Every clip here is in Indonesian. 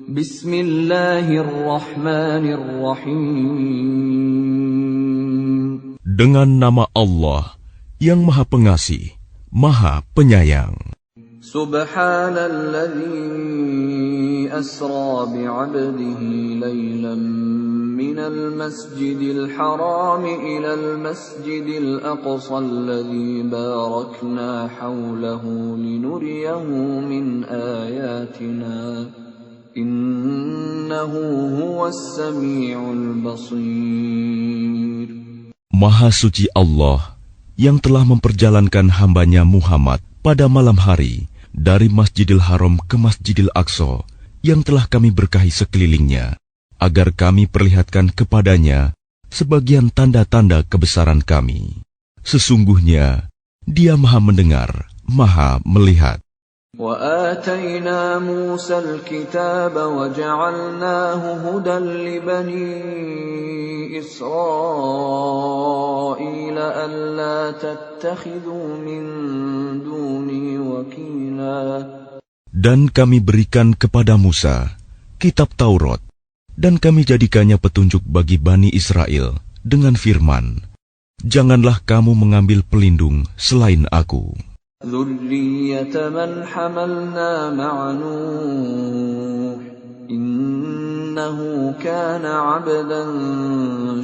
Bismillahirrahmanirrahim. Dengan nama Allah yang Maha Pengasih, Maha Penyayang. Subhanalladzi asra bi'abdihi laylan minal masjidil haram ilal masjidil aqsa alladzi barakna hawlahu linuriyahu min ayatina. Innahu huwas sami'ul basir. Maha suci Allah yang telah memperjalankan hambanya Muhammad pada malam hari dari Masjidil Haram ke Masjidil Aqsa yang telah kami berkahi sekelilingnya, agar kami perlihatkan kepadanya sebagian tanda-tanda kebesaran kami. Sesungguhnya Dia Maha mendengar, Maha melihat. وآتينا موسى الكتاب وجعلناه هدى لبني إسرائيل ألا تتخذوا من دوني وكيلا. Dan kami berikan kepada Musa kitab Taurat, dan kami jadikannya petunjuk bagi Bani Israel dengan firman, janganlah kamu mengambil pelindung selain aku. ذُرِّيَّةَ مَنْ حَمَلْنَا مَعَ نُوحٍ إِنَّهُ كَانَ عَبْدًا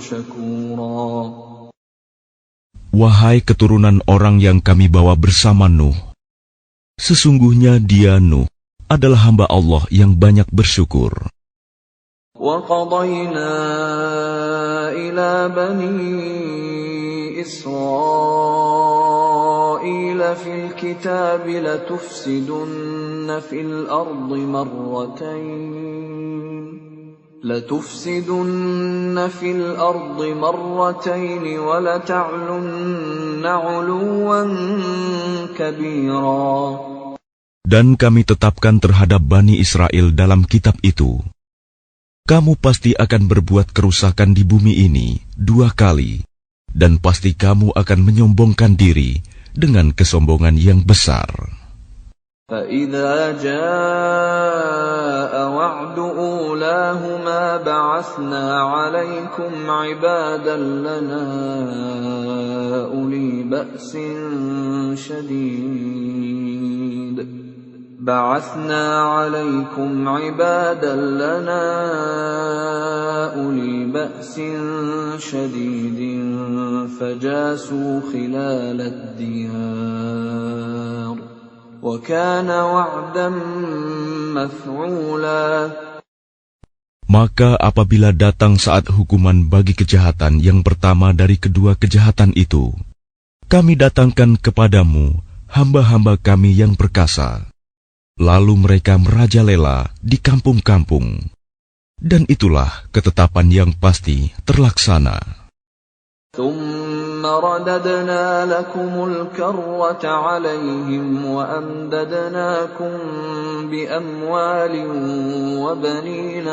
شَكُورًا. Wahai keturunan orang yang kami bawa bersama Nuh, sesungguhnya dia Nuh adalah hamba Allah yang banyak bersyukur. وَقَضَيْنَا إِلَى بَنِي إِسْرَائِيلَ فِي الْكِتَابِ لَتُفْسِدُنَّ فِي الْأَرْضِ مَرَّتَيْنِ وَلَتَعْلُنَّ عُلُوًّا كَبِيرًا. Dan kami tetapkan terhadap Bani Israel dalam kitab itu, kamu pasti akan berbuat kerusakan di bumi ini 2 kali, dan pasti kamu akan menyombongkan diri dengan kesombongan yang besar. فَإِذَا جَاءَ وَعْدُ أُولَاهُمَا بَعَثْنَا عَلَيْكُمْ عِبَادًا لَنَا أُولِي بَأْسٍ شَدِيدٍ فَجَاسُوا خِلَالَ الدِّيَارِ وَكَانَ وَعْدًا مَفْعُولًا. Maka apabila datang saat hukuman bagi kejahatan yang pertama dari kedua kejahatan itu, kami datangkan kepadamu hamba-hamba kami yang perkasa. Lalu mereka merajalela di kampung-kampung. Dan itulah ketetapan yang pasti terlaksana. ثُمَّ رَدَدْنَا لَكُمُ الْكَرَّةَ عَلَيْهِمْ وَأَمْدَدْنَاكُمْ بِأَمْوَالٍ وَبَنِينَ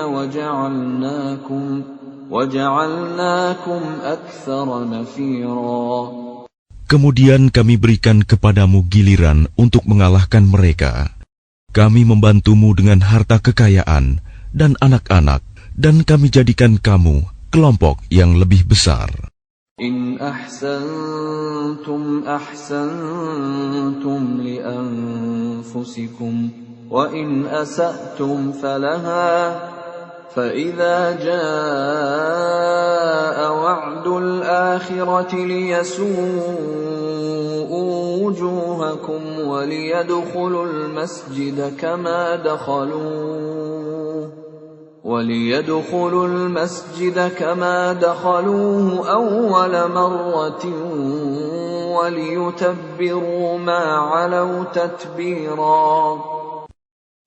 وَجَعَلْنَاكُمْ أَكْثَرَ نَفِيرًا. Kemudian kami berikan kepadamu giliran untuk mengalahkan mereka. Kami membantumu dengan harta kekayaan dan anak-anak, dan kami jadikan kamu kelompok yang lebih besar. إن أحسنتم أحسنتم لأنفسكم وإن أسأتم فلها فإذا جاء وعد الآخرة ليسوءوا وجوهكم وليدخلوا المسجد كما دخلوه أول مرة وليتبروا ما علوا تتبيرا.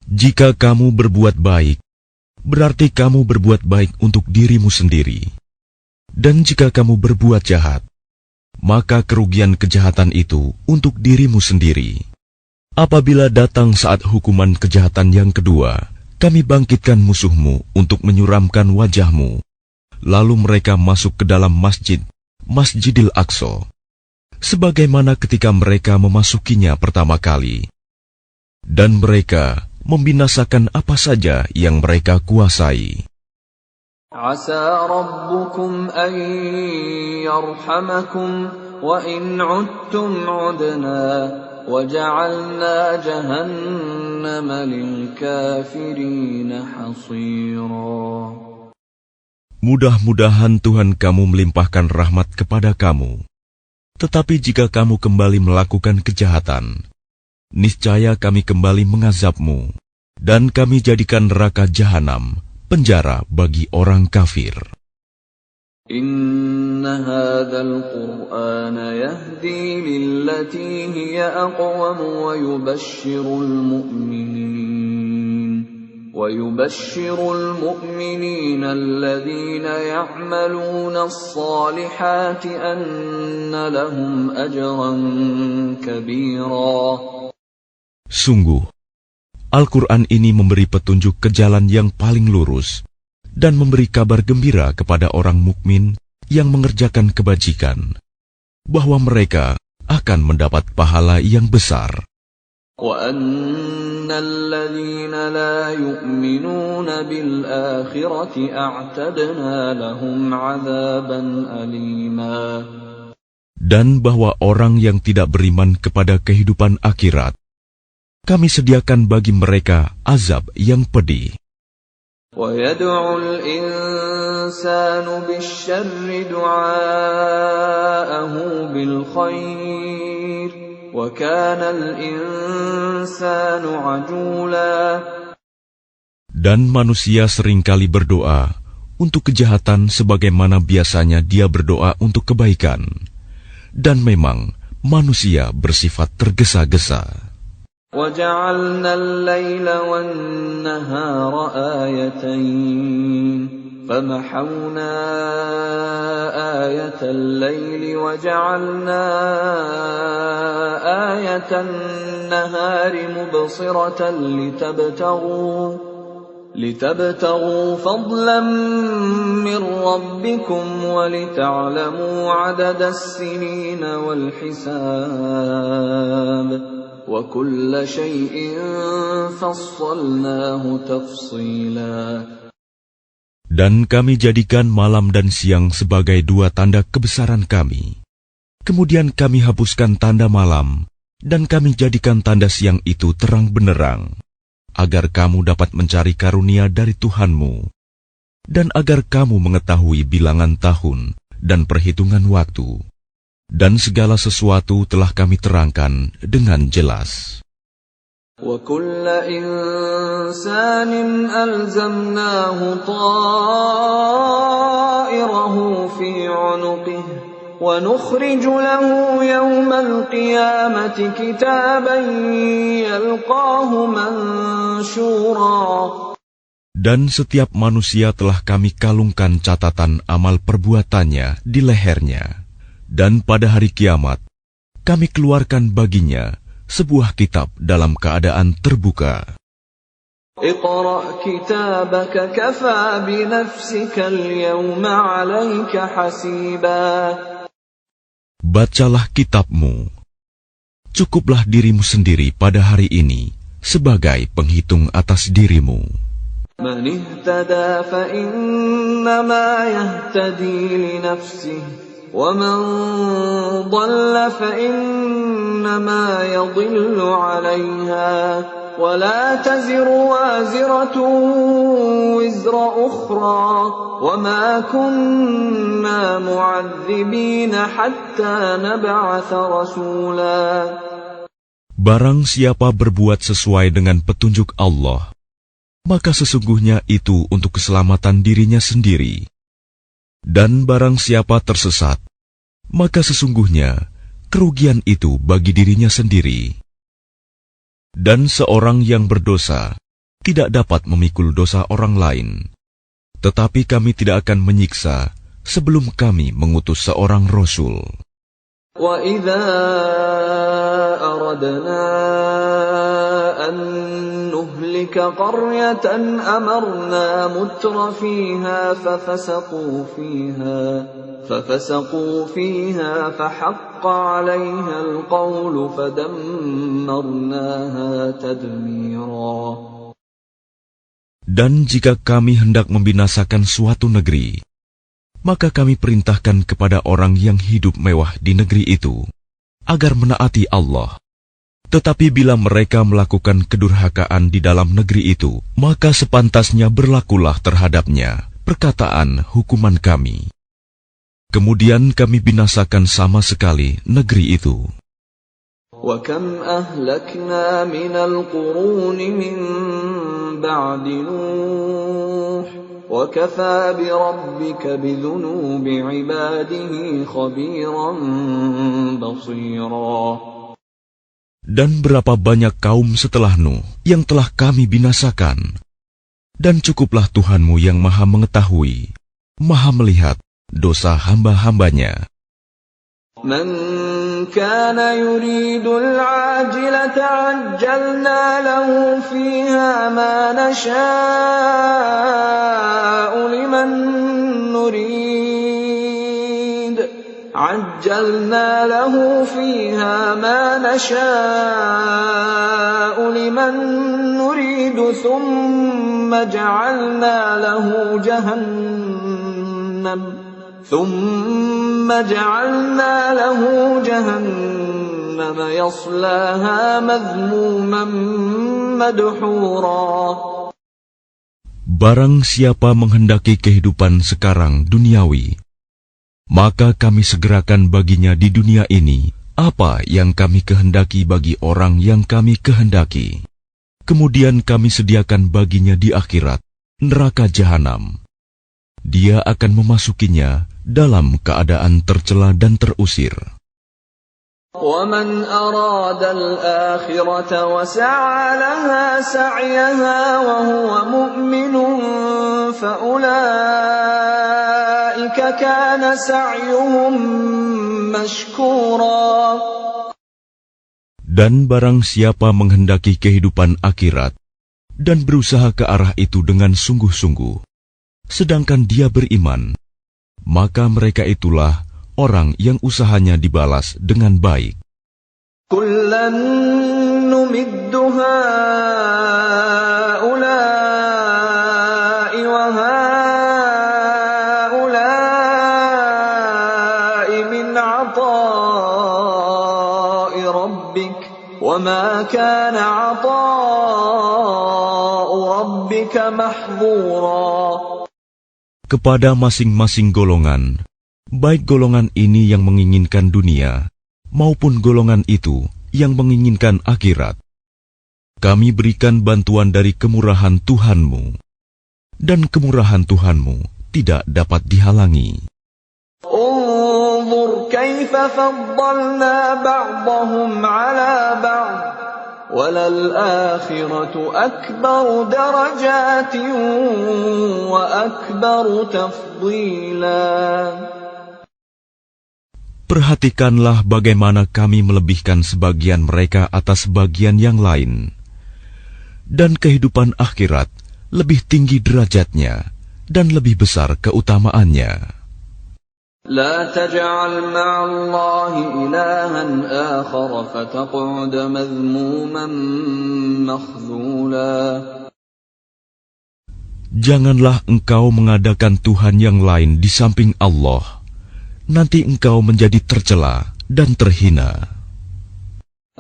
Jika kamu berbuat baik, berarti kamu berbuat baik untuk dirimu sendiri. Dan jika kamu berbuat jahat, maka kerugian kejahatan itu untuk dirimu sendiri. Apabila datang saat hukuman kejahatan yang kedua, kami bangkitkan musuhmu untuk menyuramkan wajahmu. Lalu mereka masuk ke dalam Masjidil Aqsa, sebagaimana ketika mereka memasukinya pertama kali. Dan mereka membinasakan apa saja yang mereka kuasai. Asa rabbukum an yarhamakum wa in 'udtum 'udna wa ja'alna jahannama lil kafirina hasira. Mudah-mudahan Tuhan kamu melimpahkan rahmat kepada kamu. Tetapi jika kamu kembali melakukan kejahatan, niscaya kami kembali mengazabmu, dan kami jadikan neraka jahanam penjara bagi orang kafir. Inna hadzal Qur'ana yahdi lillati hiya aqwam wa yubashshirul mu'minina alladhina ya'maluna as-salihati anna lahum ajran kabira. Sungguh, Al-Quran ini memberi petunjuk ke jalan yang paling lurus dan memberi kabar gembira kepada orang mukmin yang mengerjakan kebajikan, bahwa mereka akan mendapat pahala yang besar. وَأَنَّ الَّذِينَ لَا يُؤْمِنُونَ بِالْآخِرَةِ أَعْتَدْنَا لَهُمْ عَذَابًا أَلِيمًا. Dan bahwa orang yang tidak beriman kepada kehidupan akhirat, kami sediakan bagi mereka azab yang pedih. وَيَدْعُ الْإِنسَانُ بِالشَّرِّ دُعَاءَهُ بِالْخَيْرِ وَكَانَ الْإِنسَانُ عَجُولًا. Dan manusia seringkali berdoa untuk kejahatan sebagaimana biasanya dia berdoa untuk kebaikan. Dan memang manusia bersifat tergesa-gesa. وَجَعَلْنَا اللَّيْلَ وَالنَّهَارَ آيَتَيْنِ فَمَحَوْنَا آيَةَ اللَّيْلِ وَجَعَلْنَا آيَةَ النَّهَارِ مُبْصِرَةً لِتَبْتَغُوا فَضْلًا مِّن رَّبِّكُمْ وَلِتَعْلَمُوا عَدَدَ السِّنِينَ وَالْحِسَابَ وَكُلَّ شَيْءٍ فَصَّلْنَاهُ تَفْصِيلًا. Dan kami jadikan malam dan siang sebagai dua tanda kebesaran kami. Kemudian kami hapuskan tanda malam, dan kami jadikan tanda siang itu terang benderang, agar kamu dapat mencari karunia dari Tuhanmu, dan agar kamu mengetahui bilangan tahun dan perhitungan waktu. Dan segala sesuatu telah kami terangkan dengan jelas. وَكُلَّ إِنسَانٍ أَلْزَمْنَاهُ طَائِرَهُ فِي عُنُقِهِ وَنُخْرِجُ لَهُ يَوْمَ الْقِيَامَةِ كِتَابًا يَلْقَاهُ مَنشُورًا. Dan setiap manusia telah kami kalungkan catatan amal perbuatannya di lehernya. Dan pada hari kiamat, kami keluarkan baginya sebuah kitab dalam keadaan terbuka. Iqra' kitabaka kafa bi nafsika al-yawma 'alayka hasiba. Bacalah kitabmu. Cukuplah dirimu sendiri pada hari ini sebagai penghitung atas dirimu. Man ihtada fa innama yahtadi li nafsihi. وَمَنْ ضَلَّ فَإِنَّمَا يَضِلُّ عَلَيْهَا وَلَا تَزِرُ وَازِرَةٌ وِزْرَ أُخْرَى وَمَا كُنَّا مُعَذِّبِينَ حَتَّى نَبْعَثَ رَسُولًا. Barang siapa berbuat sesuai dengan petunjuk Allah, maka sesungguhnya itu untuk keselamatan dirinya sendiri. Dan barang siapa tersesat, maka sesungguhnya kerugian itu bagi dirinya sendiri. Dan seorang yang berdosa tidak dapat memikul dosa orang lain. Tetapi kami tidak akan menyiksa sebelum kami mengutus seorang Rasul. وَإِذَا أَرَدْنَا أَن نُّهْلِكَ قَرْيَةً أَمَرْنَا مُتْرَ فِيهَا فَفَسَقُوا فِيهَا فَحَقَّ عَلَيْهَا الْقَوْلُ فَدَمَّرْنَاهَا تَدْمِيرًا. Dan jika kami hendak membinasakan suatu negeri, maka kami perintahkan kepada orang yang hidup mewah di negeri itu, agar menaati Allah. Tetapi bila mereka melakukan kedurhakaan di dalam negeri itu, maka sepantasnya berlakulah terhadapnya perkataan hukuman kami. Kemudian kami binasakan sama sekali negeri itu. وَكَمْ أَهْلَكْنَا مِنَ الْقُرُونِ مِنْ بَعْدِ نُوحٍ وَكَفَى بِرَبِّكَ بِذُنُوبِ عِبَادِهِ خَبِيرًا بَصِيرًا. Dan berapa banyak kaum setelah Nuh yang telah kami binasakan. Dan cukuplah Tuhanmu yang maha mengetahui, maha melihat dosa hamba-hambanya. مَنْ كَانَ يُرِيدُ الْعَاجِلَةَ عَجَّلْنَا لَهُ فِيهَا مَا نَشَاءُ لِمَنْ نُرِيدُ ثُمَّ جَعَلْنَا لَهُ جَهَنَّمَ يَصْلَاهَا مَذْمُومًا مَدْحُورًا. Barang siapa menghendaki kehidupan sekarang duniawi, maka kami segerakan baginya di dunia ini apa yang kami kehendaki bagi orang yang kami kehendaki. Kemudian kami sediakan baginya di akhirat neraka jahanam. Dia akan memasukinya dalam keadaan tercela dan terusir. وَمَنْ أَرَادَ الْآخِرَةَ وَسَعَى لَهَا سَعْيَهَا وَهُوَ مُؤْمِنٌ فَأُولَئِكَ كَانَ سَعْيُهُمْ مَشْكُورًا. Dan barang siapa menghendaki kehidupan akhirat dan berusaha ke arah itu dengan sungguh-sungguh, sedangkan dia beriman, maka mereka itulah orang yang usahanya dibalas dengan baik. كُلًّا نُمِدُّ هَؤُلَاءِ وَهَؤُلَاءِ مِنْ عَطَاءِ رَبِّكَ وَمَا كَانَ عَطَاءُ رَبِّكَ مَحْظُورًا. Kepada masing-masing golongan, baik golongan ini yang menginginkan dunia, maupun golongan itu yang menginginkan akhirat, kami berikan bantuan dari kemurahan Tuhanmu, dan kemurahan Tuhanmu tidak dapat dihalangi. انظُرْ كَيْفَ فَضَّلْنَا بَعْضَهُمْ عَلَى بَعْضٍ وَلَلْآخِرَةُ أَكْبَرُ دَرَجَاتٍ وَأَكْبَرُ تَفْضِيلًا. Perhatikanlah bagaimana kami melebihkan sebagian mereka atas sebagian yang lain. Dan kehidupan akhirat lebih tinggi derajatnya dan lebih besar keutamaannya. لا تجعل مع الله إلها آخر فتقعد مذموما مخذولا. Janganlah engkau mengadakan Tuhan yang lain di samping Allah. Nanti engkau menjadi tercela dan terhina.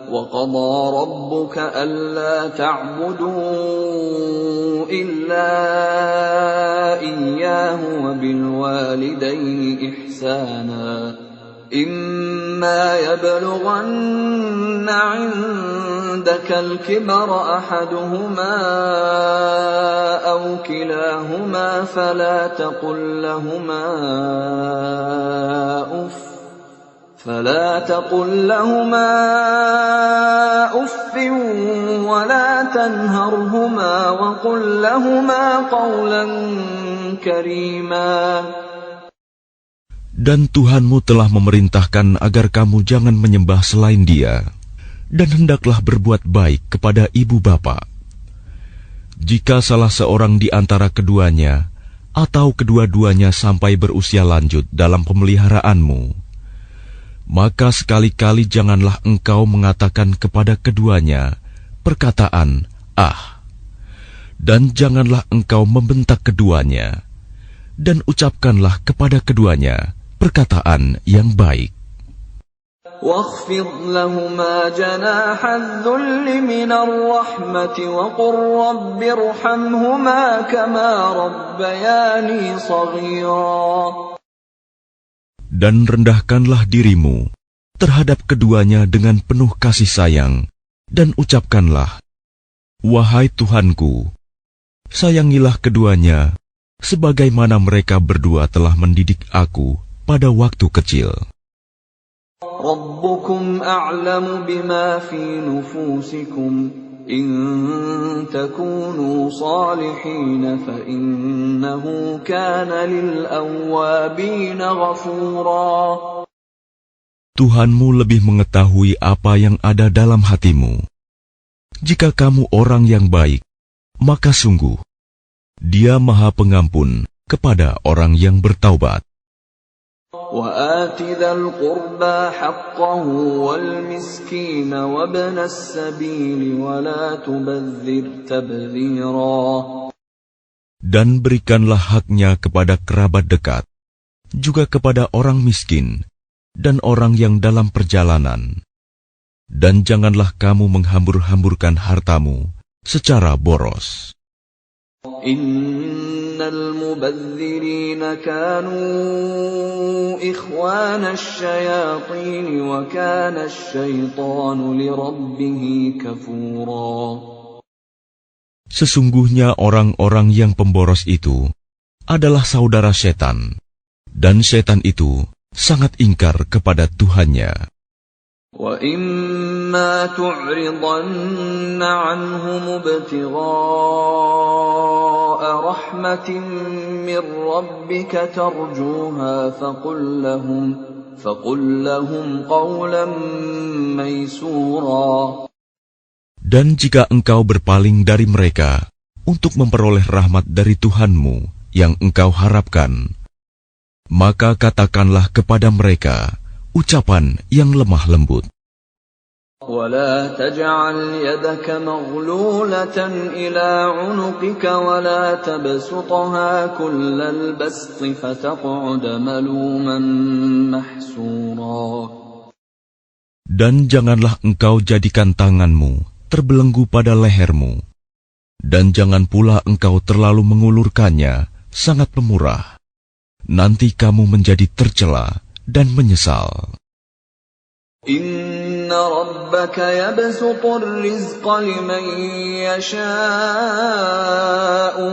وَقَضَى رَبُّكَ أَلَّا تَعْبُدُوا إِلَّا إِيَّاهُ وَبِالْوَالِدَيْنِ إِحْسَانًا إِمَّا يَبْلُغَنَّ عِندَكَ الْكِبَرَ أَحَدُهُمَا أَوْ كِلَاهُمَا فَلَا تقل لهما أف ولا تنهرهما وقل لهما قولا كريما. Dan Tuhanmu telah memerintahkan agar kamu jangan menyembah selain Dia, dan hendaklah berbuat baik kepada ibu bapa. Jika salah seorang di antara keduanya atau kedua-duanya sampai berusia lanjut dalam pemeliharaanmu, maka sekali-kali janganlah engkau mengatakan kepada keduanya perkataan "ah", Dan janganlah engkau membentak keduanya, dan ucapkanlah kepada keduanya perkataan yang baik. واخفض لهما جناح الذل من الرحمة وقل رب ارحمهما كما ربياني صغيرا. Dan rendahkanlah dirimu terhadap keduanya dengan penuh kasih sayang, dan ucapkanlah, wahai Tuhanku, sayangilah keduanya sebagaimana mereka berdua telah mendidik aku pada waktu kecil. ربكم أعلم بما في نفوسكم إن تكونوا صالحين فإنه كان للأوابين غفورا. Tuhanmu lebih mengetahui apa yang ada dalam hatimu. Jika kamu orang yang baik, maka sungguh Dia Maha Pengampun kepada orang yang bertaubat. وآت ذا القربى حقه والمسكين وابن السبيل ولا تبذر تبذيرا. Dan berikanlah haknya kepada kerabat dekat, juga kepada orang miskin dan orang yang dalam perjalanan. Dan janganlah kamu menghambur-hamburkan hartamu secara boros. Innal mubadzirina kanu ikhwana asyayatin wa kana asyaitanu lirabbih kafura. Sesungguhnya orang-orang yang pemboros itu adalah saudara setan, dan setan itu sangat ingkar kepada Tuhannya. وَإِمَّا تُعْرِضَنَّ عَنْهُمُ ابْتِغَاءَ رَحْمَةٍ مِّن رَّبِّكَ تَرْجُوهَا فَقُل لَّهُمْ قَوْلًا مَّيْسُورًا. Dan jika engkau berpaling dari mereka untuk memperoleh rahmat dari Tuhanmu yang engkau harapkan, maka katakanlah kepada mereka ucapan yang lemah lembut. وَلَا تَجْعَلْ يَدَكَ مَغْلُولَةً إِلَى عُنُقِكَ وَلَا تَبْسُطْهَا كُلَّ الْبَسْطِ فَتَقْعُدَ مَلُومًا مَحْسُورًا. Dan janganlah engkau jadikan tanganmu terbelenggu pada lehermu, dan jangan pula engkau terlalu mengulurkannya sangat pemurah. Nanti kamu menjadi tercela dan menyesal. Inna rabbaka yabsutur rizqa liman yasha'u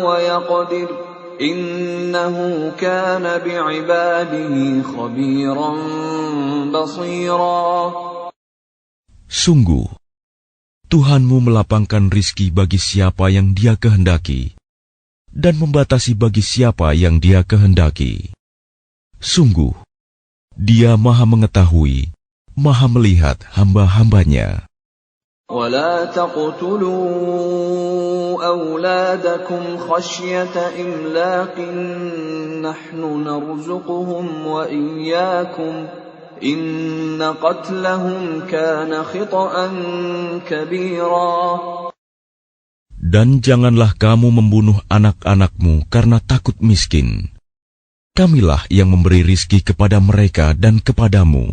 wa yaqdir. Innahu kana bi'ibadihi khabiran basira. Sungguh, Tuhanmu melapangkan rizki bagi siapa yang Dia kehendaki, dan membatasi bagi siapa yang Dia kehendaki. Sungguh, Dia Maha mengetahui, Maha melihat hamba-hambanya. وَلَا تَقْتُلُوا أَوْلَادَكُمْ خَشْيَةَ إِمْلَاقٍ نَحْنُ نَرْزُقُهُمْ وَإِيَّاكُمْ إِنَّ قَتْلَهُمْ كَانَ خِطْئًا كَبِيرًا. Dan janganlah kamu membunuh anak-anakmu karena takut miskin. Kamilah yang memberi rizki kepada mereka dan kepadamu.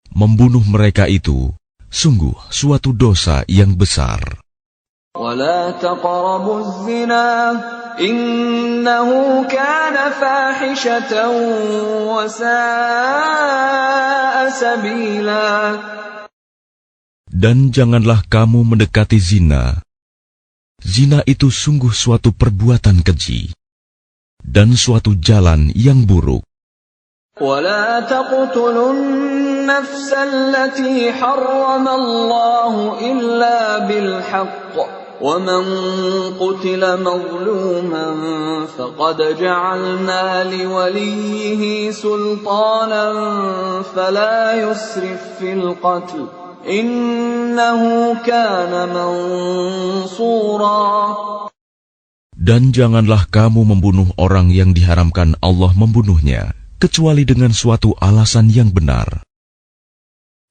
Membunuh mereka itu sungguh suatu dosa yang besar. وَلَا تَقْرَبُوا الزِّنَا إِنَّهُ كَانَ فَاحِشَةً وَسَاءَ سَبِيلًا. Dan janganlah kamu mendekati zina. Zina itu sungguh suatu perbuatan keji dan suatu jalan yang buruk. وَلَا تَقْتُلُوا النَّفْسَ الَّتِي حَرَّمَ اللَّهُ إِلَّا بِالْحَقِّ وَمَنْ قُتِلَ مَظْلُومًا فَقَدْ جَعَلْنَا لِوَلِيِّهِ سُلْطَانًا فَلَا يُسْرِفْ فِي الْقَتْلِ إِنَّهُ كَانَ مَنْصُورًا. Dan janganlah kamu membunuh orang yang diharamkan Allah membunuhnya, kecuali dengan suatu alasan yang benar.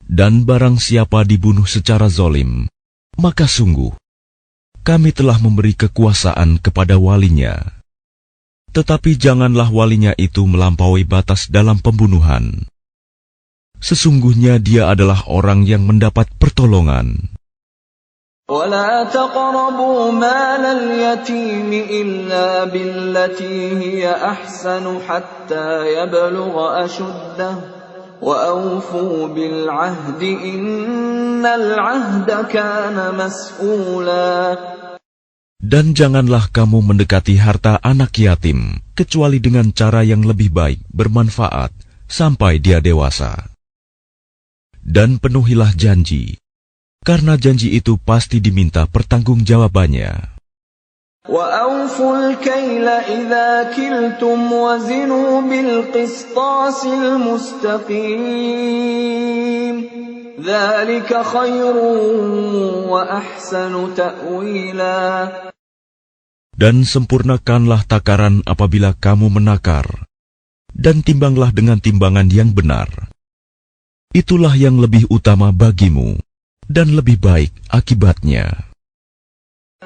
Dan barang siapa dibunuh secara zalim, maka sungguh kami telah memberi kekuasaan kepada walinya. Tetapi janganlah walinya itu melampaui batas dalam pembunuhan. Sesungguhnya dia adalah orang yang mendapat pertolongan. ولا تقربوا مال اليتيم إلا بالتي هي أحسن حتى يبلغ أشده وأوفوا بالعهد إن العهد كان مسؤولا. Dan janganlah kamu mendekati harta anak yatim kecuali dengan cara yang lebih baik, bermanfaat sampai dia dewasa. Dan penuhilah janji, karena janji itu pasti diminta pertanggungjawabannya. وَأَوْفُوا الْكَيْلَ إِذَا كِلْتُمْ وَزِنُوا بِالْقِسْطَاسِ الْمُسْتَقِيمِ ذَلِكَ خَيْرٌ وَأَحْسَنُ تَأْوِيلًا. Dan sempurnakanlah takaran apabila kamu menakar, dan timbanglah dengan timbangan yang benar. Itulah yang lebih utama bagimu, dan lebih baik akibatnya.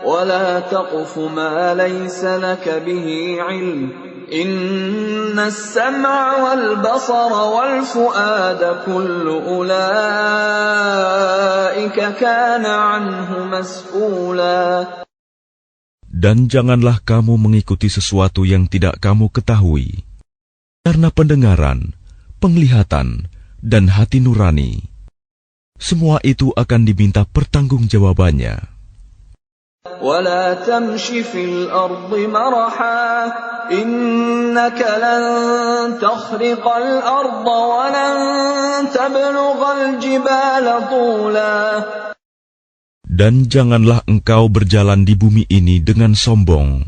وَلَا تَقْفُ مَا لَيْسَ لَكَ بِهِ عِلْمٌ إِنَّ السَّمْعَ وَالْبَصَرَ وَالْفُؤَادَ كُلُّ أُولَئِكَ كَانَ عَنْهُ مَسْئُولًا. Dan janganlah kamu mengikuti sesuatu yang tidak kamu ketahui, karena pendengaran, penglihatan, dan hati nurani, semua itu akan diminta pertanggungjawabannya. وَلَا تَمْشِ فِي الْأَرْضِ مَرَحًا إِنَّكَ لَن تَخْرِقَ الْأَرْضَ وَلَن تَبْلُغَ الْجِبَالَ طُولًا. Dan janganlah engkau berjalan di bumi ini dengan sombong,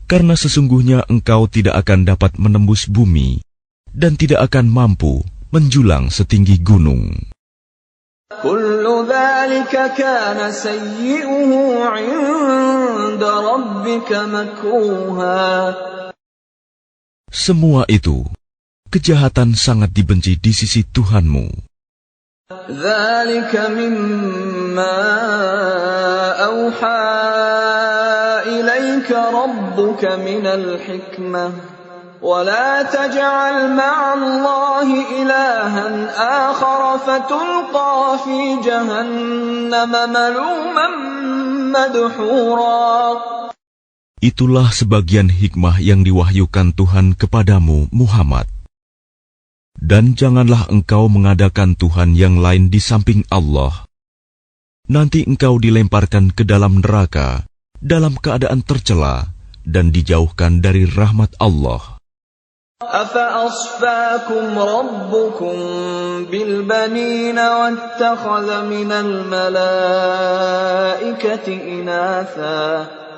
karena sesungguhnya engkau tidak akan dapat menembus bumi dan tidak akan mampu menjulang setinggi gunung. كُلُّ ذَلِكَ كَانَ سَيِّئُهُ عِندَ رَبِّكَ مَكْرُوهًا. Semua itu, kejahatan sangat dibenci di sisi Tuhanmu. ذَلِكَ مِمَّا أَوْحَى إِلَيْكَ رَبُّكَ مِنَ الْحِكْمَةِ وَلَا تَجْعَلْ مَعَ اللَّهِ إِلَٰهًا آخَرَ فَتُلْقَىٰ فِي جَهَنَّمَ مَلُومًا مَدْحُورًا. Itulah sebagian hikmah yang diwahyukan Tuhan kepadamu, Muhammad. Dan janganlah engkau mengadakan Tuhan yang lain di samping Allah. Nanti engkau dilemparkan ke dalam neraka dalam keadaan tercela dan dijauhkan dari rahmat Allah. أَفَأَصْفَاكُمْ رَبُّكُمْ بِالْبَنِينَ وَاتَّخَذَ مِنَ الْمَلَائِكَةِ إِنَاثًا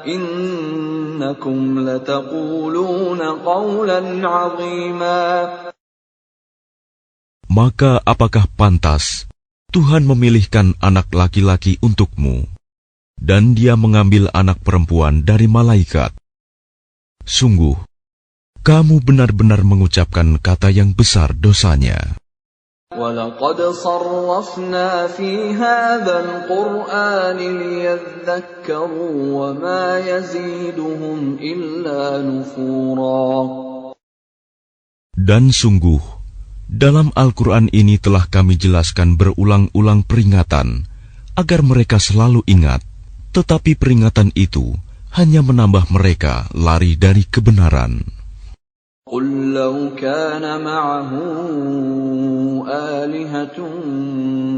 إِنَّكُمْ لَتَقُولُونَ قَوْلًا عَظِيمًا. Maka apakah pantas Tuhan memilihkan anak laki-laki untukmu, dan Dia mengambil anak perempuan dari malaikat? Sungguh, kamu benar-benar mengucapkan kata yang besar dosanya. وَلَقَدْ صَرَّفْنَا فِي هَذَا الْقُرْآنِ لِيَذَّكَّرُوا وَمَا يَزِيدُهُمْ إِلَّا نُفُورًا. Dan sungguh, dalam Al-Quran ini telah kami jelaskan berulang-ulang peringatan, agar mereka selalu ingat, tetapi peringatan itu hanya menambah mereka lari dari kebenaran. قُلْ لَوْ كَانَ مَعَهُ آلِهَةٌ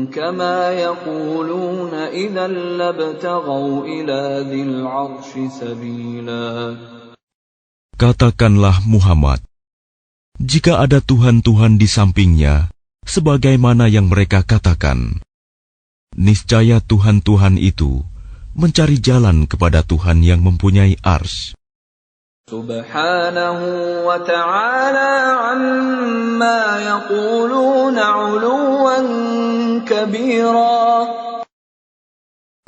كَمَا يَقُولُونَ إِذًا لَابْتَغَوْا إِلَى ذِي الْعَرْشِ سَبِيلًا. Katakanlah Muhammad, jika ada Tuhan-Tuhan di sampingnya, sebagaimana yang mereka katakan, niscaya Tuhan-Tuhan itu mencari jalan kepada Tuhan yang mempunyai ars. Subhanahu wa ta'ala amma yaquluna 'uluwan kabira.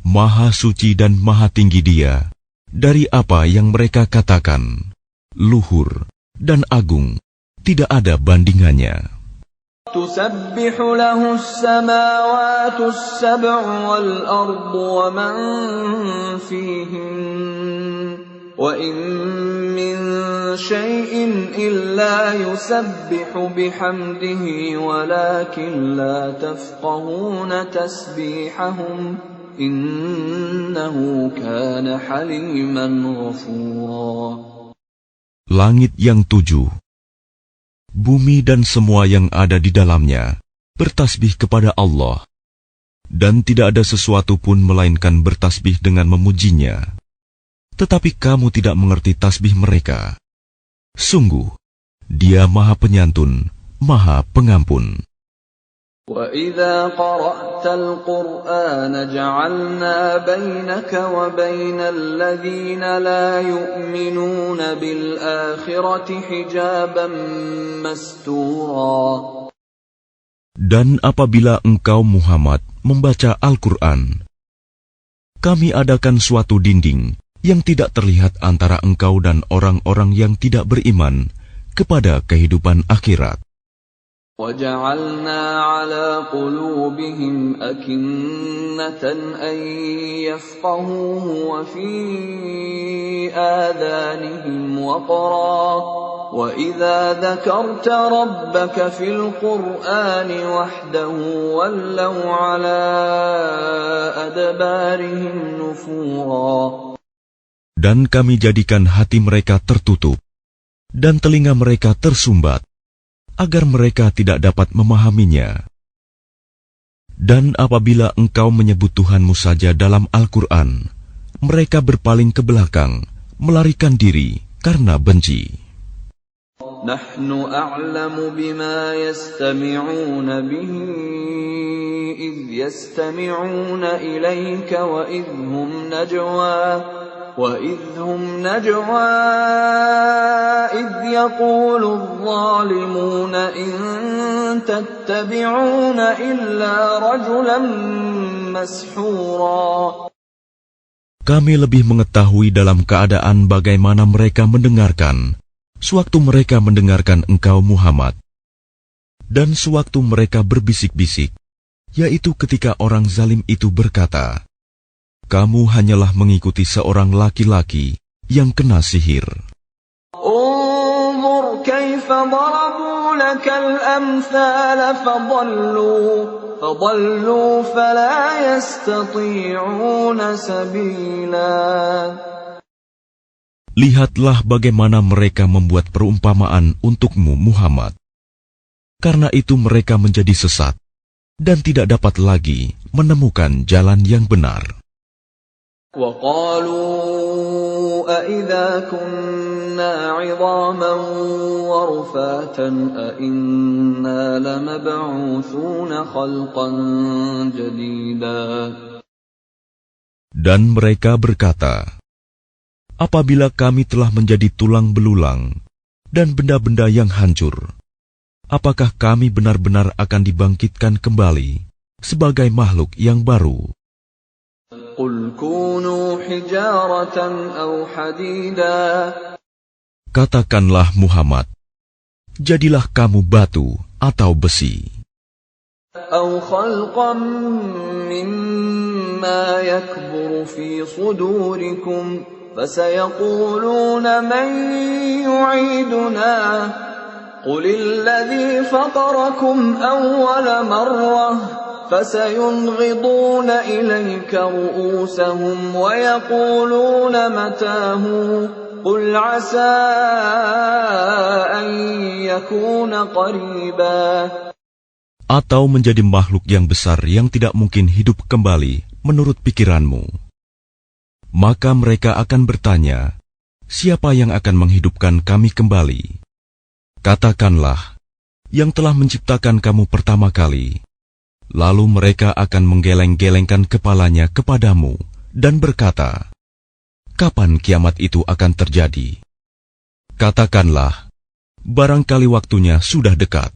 Maha suci dan maha tinggi Dia dari apa yang mereka katakan, luhur dan agung, tidak ada bandingannya. تسبح له السماوات السبع والأرض ومن فيهن وإن من شيء إلا يسبح بحمده ولكن لا تفقهون تسبيحهم إنه كان حليما غفورا. Langit yang 7, bumi dan semua yang ada di dalamnya bertasbih kepada Allah, dan tidak ada sesuatu pun melainkan bertasbih dengan memujinya. Tetapi kamu tidak mengerti tasbih mereka. Sungguh, Dia Maha Penyantun, Maha Pengampun. وَإِذَا قَرَأْتَ الْقُرْآنَ جَعَلْنَا بَيْنَكَ وَبَيْنَ الَّذِينَ لَا يُؤْمِنُونَ بِالْآخِرَةِ حِجَابًا مَسْتُورًا. Dan apabila engkau Muhammad membaca Al-Quran, kami adakan suatu dinding yang tidak terlihat antara engkau dan orang-orang yang tidak beriman kepada kehidupan akhirat. وَجَعَلْنَا عَلَى قُلُوبِهِمْ أَكِنَّةً أَن يَفْقَهُوهُ وَفِي آذَانِهِمْ وَقْرًا وَإِذَا ذَكَرْتَ رَبَّكَ فِي الْقُرْآنِ وَحْدَهُ وَلَّوْا عَلَى أَدْبَارِهِمْ نُفُورًا. Dan kami jadikan hati mereka tertutup dan telinga mereka tersumbat, agar mereka tidak dapat memahaminya. Dan apabila engkau menyebut Tuhanmu saja dalam Al-Quran, mereka berpaling ke belakang, melarikan diri karena benci. Nahnu a'lamu bima yastami'una bihi idh yastami'una ilayka wa idhum najwa وَإِذْ هُمْ نَجْوَى إِذْ يَقُولُ الظَّالِمُونَ إِن تَتَّبِعُونَ إِلَّا رَجُلًا مَسْحُورًا. Kami lebih mengetahui dalam keadaan bagaimana mereka mendengarkan, sewaktu mereka mendengarkan engkau Muhammad, dan sewaktu mereka berbisik-bisik, yaitu ketika orang zalim itu berkata, kamu hanyalah mengikuti seorang laki-laki yang kena sihir. Unzur kaifa darabu lakal amthal fadallu fala yastati'una sabila. Lihatlah bagaimana mereka membuat perumpamaan untukmu Muhammad. Karena itu mereka menjadi sesat dan tidak dapat lagi menemukan jalan yang benar. وَقَالُوا أَإِذَا كُنَّا عِظَامًا وَرُفَاتًا أَإِنَّا لَمَبْعُوثُونَ خَلْقًا جَدِيدًا. Dan mereka berkata, apabila kami telah menjadi tulang belulang dan benda-benda yang hancur, apakah kami benar-benar akan dibangkitkan kembali sebagai makhluk yang baru? قُلْ كُونُوا حِجَارَةً أَوْ حَدِيدًا. Katakanlah Muhammad, jadilah kamu batu atau besi. أَوْ خَلْقًا مِّمَّا يَكْبُرُ فِي صُدُورِكُمْ فَسَيَقُولُونَ مَن يُعِيدُنَا قُلِ الَّذِي فَطَرَكُمْ أَوَّلَ مَرَّةٍ فَسَيُنْغِضُونَ إِلَيْكَ رُءُوسَهُمْ وَيَقُولُونَ مَتَىٰ قُلْ عَسَىٰ أَن يَكُونَ قَرِيبًا. Atau menjadi makhluk yang besar yang tidak mungkin hidup kembali menurut pikiranmu. Maka mereka akan bertanya, siapa yang akan menghidupkan kami kembali? Katakanlah, yang telah menciptakan kamu pertama kali. Lalu mereka akan menggeleng-gelengkan kepalanya kepadamu dan berkata, kapan kiamat itu akan terjadi? Katakanlah, barangkali waktunya sudah dekat.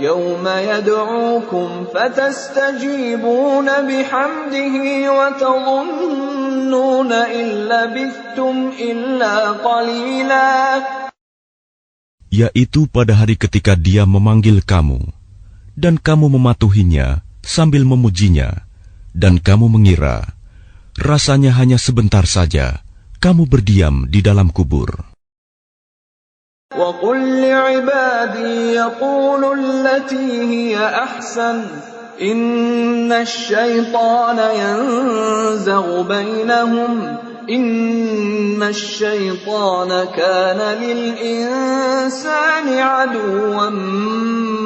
يَوْمَ يَدْعُوكُمْ فَتَسْتَجِيبُونَ بِحَمْدِهِ وَتَظُنُّونَ إِن لَّبِثْتُمْ إِلَّا قَلِيلًا. Yaitu pada hari ketika Dia memanggil kamu, dan kamu mematuhinya sambil memujinya, dan kamu mengira rasanya hanya sebentar saja kamu berdiam di dalam kubur. وَقُلْ لِعِبَادِي يَقُولُوا الَّتِي هِيَ أَحْسَنُ إِنَّ الشَّيْطَانَ يَنزَغُ بَيْنَهُمْ إِنَّ الشَّيْطَانَ كَانَ لِلْإِنسَانِ عَدُوًّا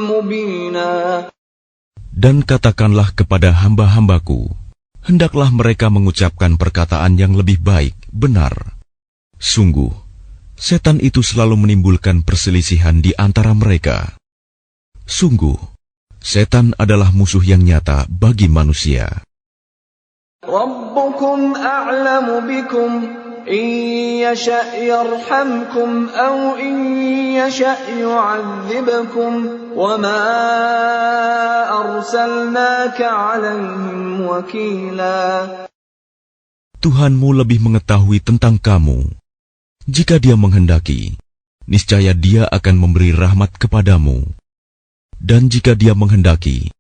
مُبِينًا. Dan katakanlah kepada hamba-hambaku, hendaklah mereka mengucapkan perkataan yang lebih baik, benar. Sungguh, setan itu selalu menimbulkan perselisihan di antara mereka. Sungguh, setan adalah musuh yang nyata bagi manusia. رَبُّكُمْ أَعْلَمُ بِكُمْ إِنْ يَشَأْ يَرْحَمْكُمْ أَوْ إِنْ يَشَأْ يُعَذِّبْكُمْ وَمَا أَرْسَلْنَاكَ عَلَيْهِمْ وَكِيلًا. Tuhanmu lebih mengetahui tentang kamu. Jika Dia menghendaki, niscaya Dia akan memberi rahmat kepadamu. Dan jika Dia menghendaki,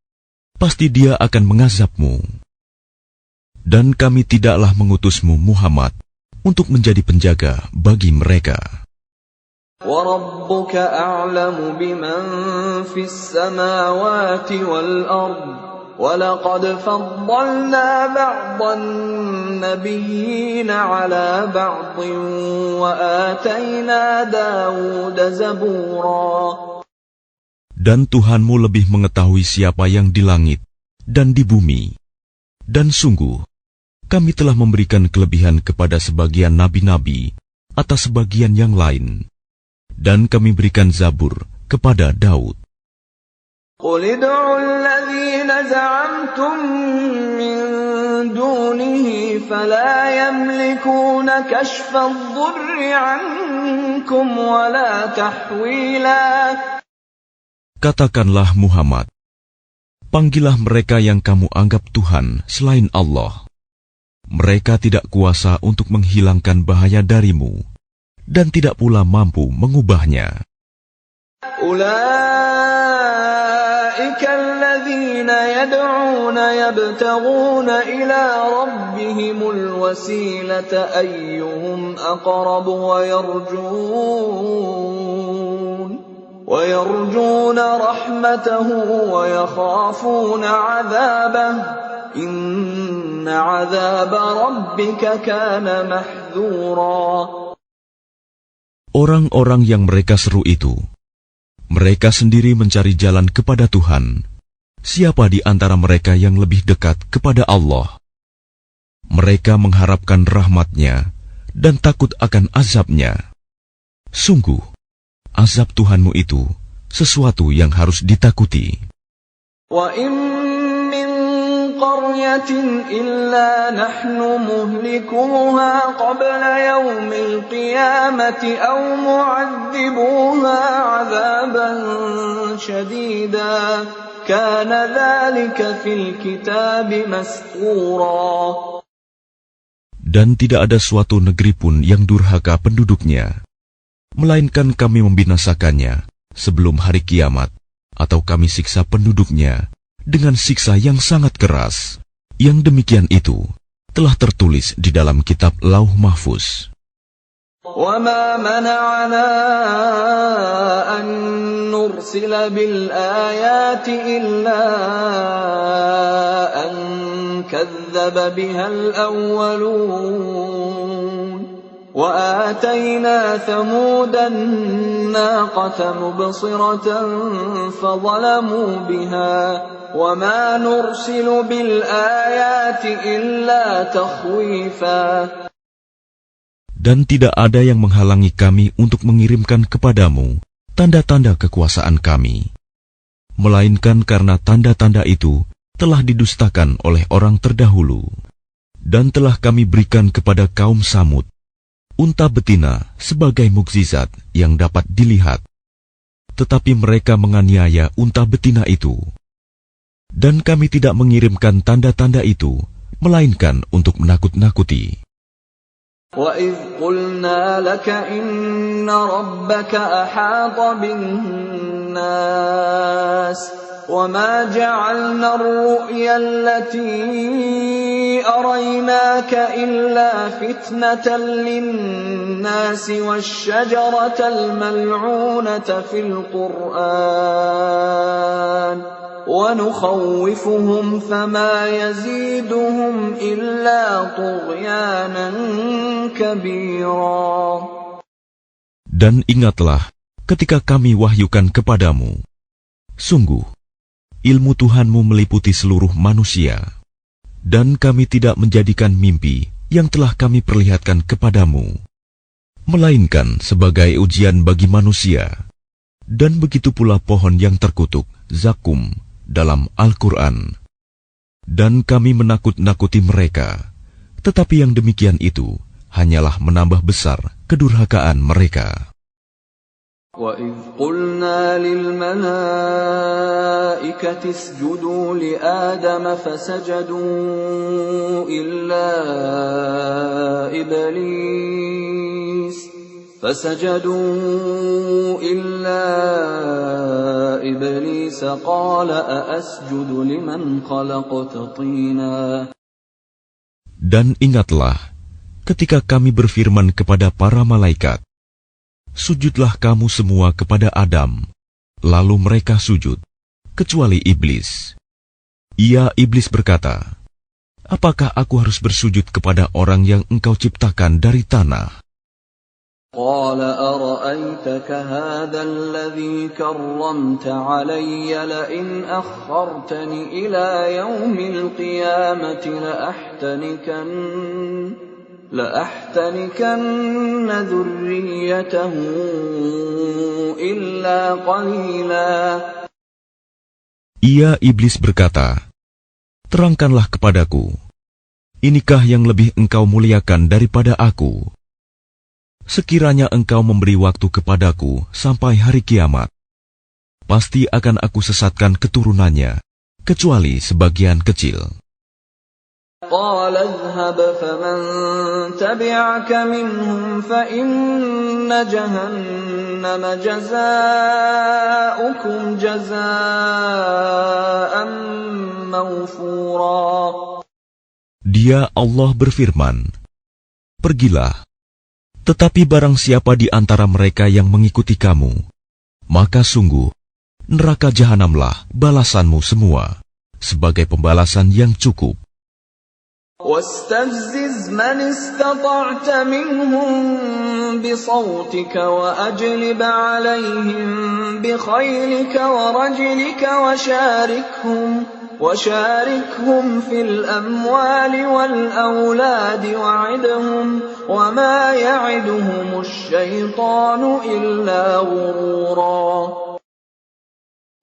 pasti Dia akan mengazabmu. Dan kami tidaklah mengutusmu Muhammad untuk menjadi penjaga bagi mereka. وَرَبُّكَ أَعْلَمُ بِمَنْ فِي السَّمَاوَاتِ وَالْأَرْضِ وَلَقَدْ فَضَّلْنَا بَعْضَ النَّبِيِّينَ عَلَى بَعْضٍ وَآتَيْنَا دَاوُودَ زَبُورًا. Dan Tuhanmu lebih mengetahui siapa yang di langit dan di bumi. Dan sungguh, kami telah memberikan kelebihan kepada sebagian nabi-nabi atas sebagian yang lain. Dan kami berikan Zabur kepada Daud. قُلِ ادْعُوا الَّذِينَ زَعَمْتُم مِّن دُونِهِ فَلَا يَمْلِكُونَ كَشْفَ الضُّرِّ عَنكُمْ وَلَا تَحْوِيلًا. Katakanlah Muhammad, panggillah mereka yang kamu anggap Tuhan selain Allah. Mereka tidak kuasa untuk menghilangkan bahaya darimu, dan tidak pula mampu mengubahnya. أُولَئِكَ الَّذِينَ يَدْعُونَ يَبْتَغُونَ إِلَى رَبِّهِمُ الْوَسِيلَةَ أَيُّهُمْ أَقْرَبُ وَيَرْجُونَ رَحْمَتَهُ وَيَخَافُونَ عَذَابَهُ إِنَّ عَذَابَ رَبِّكَ كَانَ مَحْذُورًا. Orang-orang yang mereka seru itu, mereka sendiri mencari jalan kepada Tuhan. Siapa di antara mereka yang lebih dekat kepada Allah? Mereka mengharapkan rahmat-Nya dan takut akan azab-Nya. Sungguh, azab Tuhanmu itu sesuatu yang harus ditakuti. قَرْيَةٍ إِلَّا نَحْنُ مُهْلِكُوهَا قَبْلَ يَوْمِ الْقِيَامَةِ أَوْ مُعَذِّبُوهَا عَذَابًا شَدِيدًا كَانَ ذَلِكَ فِي الْكِتَابِ مَسْطُورًا. Dan tidak ada suatu negeri pun yang durhaka penduduknya, melainkan kami membinasakannya sebelum hari kiamat, atau kami siksa penduduknya dengan siksa yang sangat keras. Yang demikian itu telah tertulis di dalam kitab Lauh Mahfuz. وَمَا مَنَعَنَا أَن نُّرْسِلَ بِالْآيَاتِ إِلَّا أَن كَذَّبَ بِهَا الْأَوَّلُونَ وَآتَيْنَا ثَمُودَ النَّاقَةَ مُبْصِرَةً فَظَلَمُوا بِهَا وَمَا نُرْسِلُ بِالْآيَاتِ إِلَّا تَخْوِيفًا. Dan tidak ada yang menghalangi kami untuk mengirimkan kepadamu tanda-tanda kekuasaan kami, melainkan karena tanda-tanda itu telah didustakan oleh orang terdahulu. Dan telah kami berikan kepada kaum Samud unta betina sebagai mukjizat yang dapat dilihat, tetapi mereka menganiaya unta betina itu. Dan kami tidak mengirimkan tanda-tanda itu, melainkan untuk menakut-nakuti. وَإِذْ قُلْنَا لَكَ إِنَّ رَبَّكَ أَحَاطَ بِالنَّاسِ وما جعلنا الرؤيا التي أريناك إلا فتنة للناس والشجرة الملعونة في القرآن ونخوفهم فما يزيدهم إلا طغيانا كبيرا. Dan ingatlah ketika kami wahyukan kepadamu, sungguh ilmu Tuhanmu meliputi seluruh manusia, dan kami tidak menjadikan mimpi yang telah kami perlihatkan kepadamu, melainkan sebagai ujian bagi manusia. Dan begitu pula pohon yang terkutuk, zakum, dalam Al-Quran. Dan kami menakut-nakuti mereka, tetapi yang demikian itu hanyalah menambah besar kedurhakaan mereka. وَإِذْ قُلْنَا لِلْمَلَائِكَةِ اسْجُدُوا لِآدَمَ فَسَجَدُوا إِلَّا إِبْلِيسَ قَالَ أَأَسْجُدُ لِمَنْ خَلَقْتَ طِينًا. Dan ingatlah ketika kami berfirman kepada para malaikat, sujudlah kamu semua kepada Adam. Lalu mereka sujud, kecuali iblis. Iblis berkata, apakah aku harus bersujud kepada orang yang engkau ciptakan dari tanah? قال أرأيتك هذا الذي كرمت علي لئن أخرتني إلى يوم القيامة لأحتنكن ذريته إلا قليلا. Iblis berkata, terangkanlah kepadaku, inikah yang lebih engkau muliakan daripada aku? Sekiranya engkau memberi waktu kepadaku sampai hari kiamat, pasti akan aku sesatkan keturunannya, kecuali sebagian kecil. قال اذهب فمن تبعك منهم فإن جهنم جزاؤكم جزاء موفورا. Dia Allah berfirman, pergilah, tetapi barang siapa di antara mereka yang mengikuti kamu, maka sungguh neraka jahanamlah balasanmu semua, sebagai pembalasan yang cukup. واستفزز من استطعت منهم بصوتك وأجلب عليهم بخيلك ورجلك وشاركهم في الأموال والأولاد وعدهم وما يعدهم الشيطان إلا غرورا.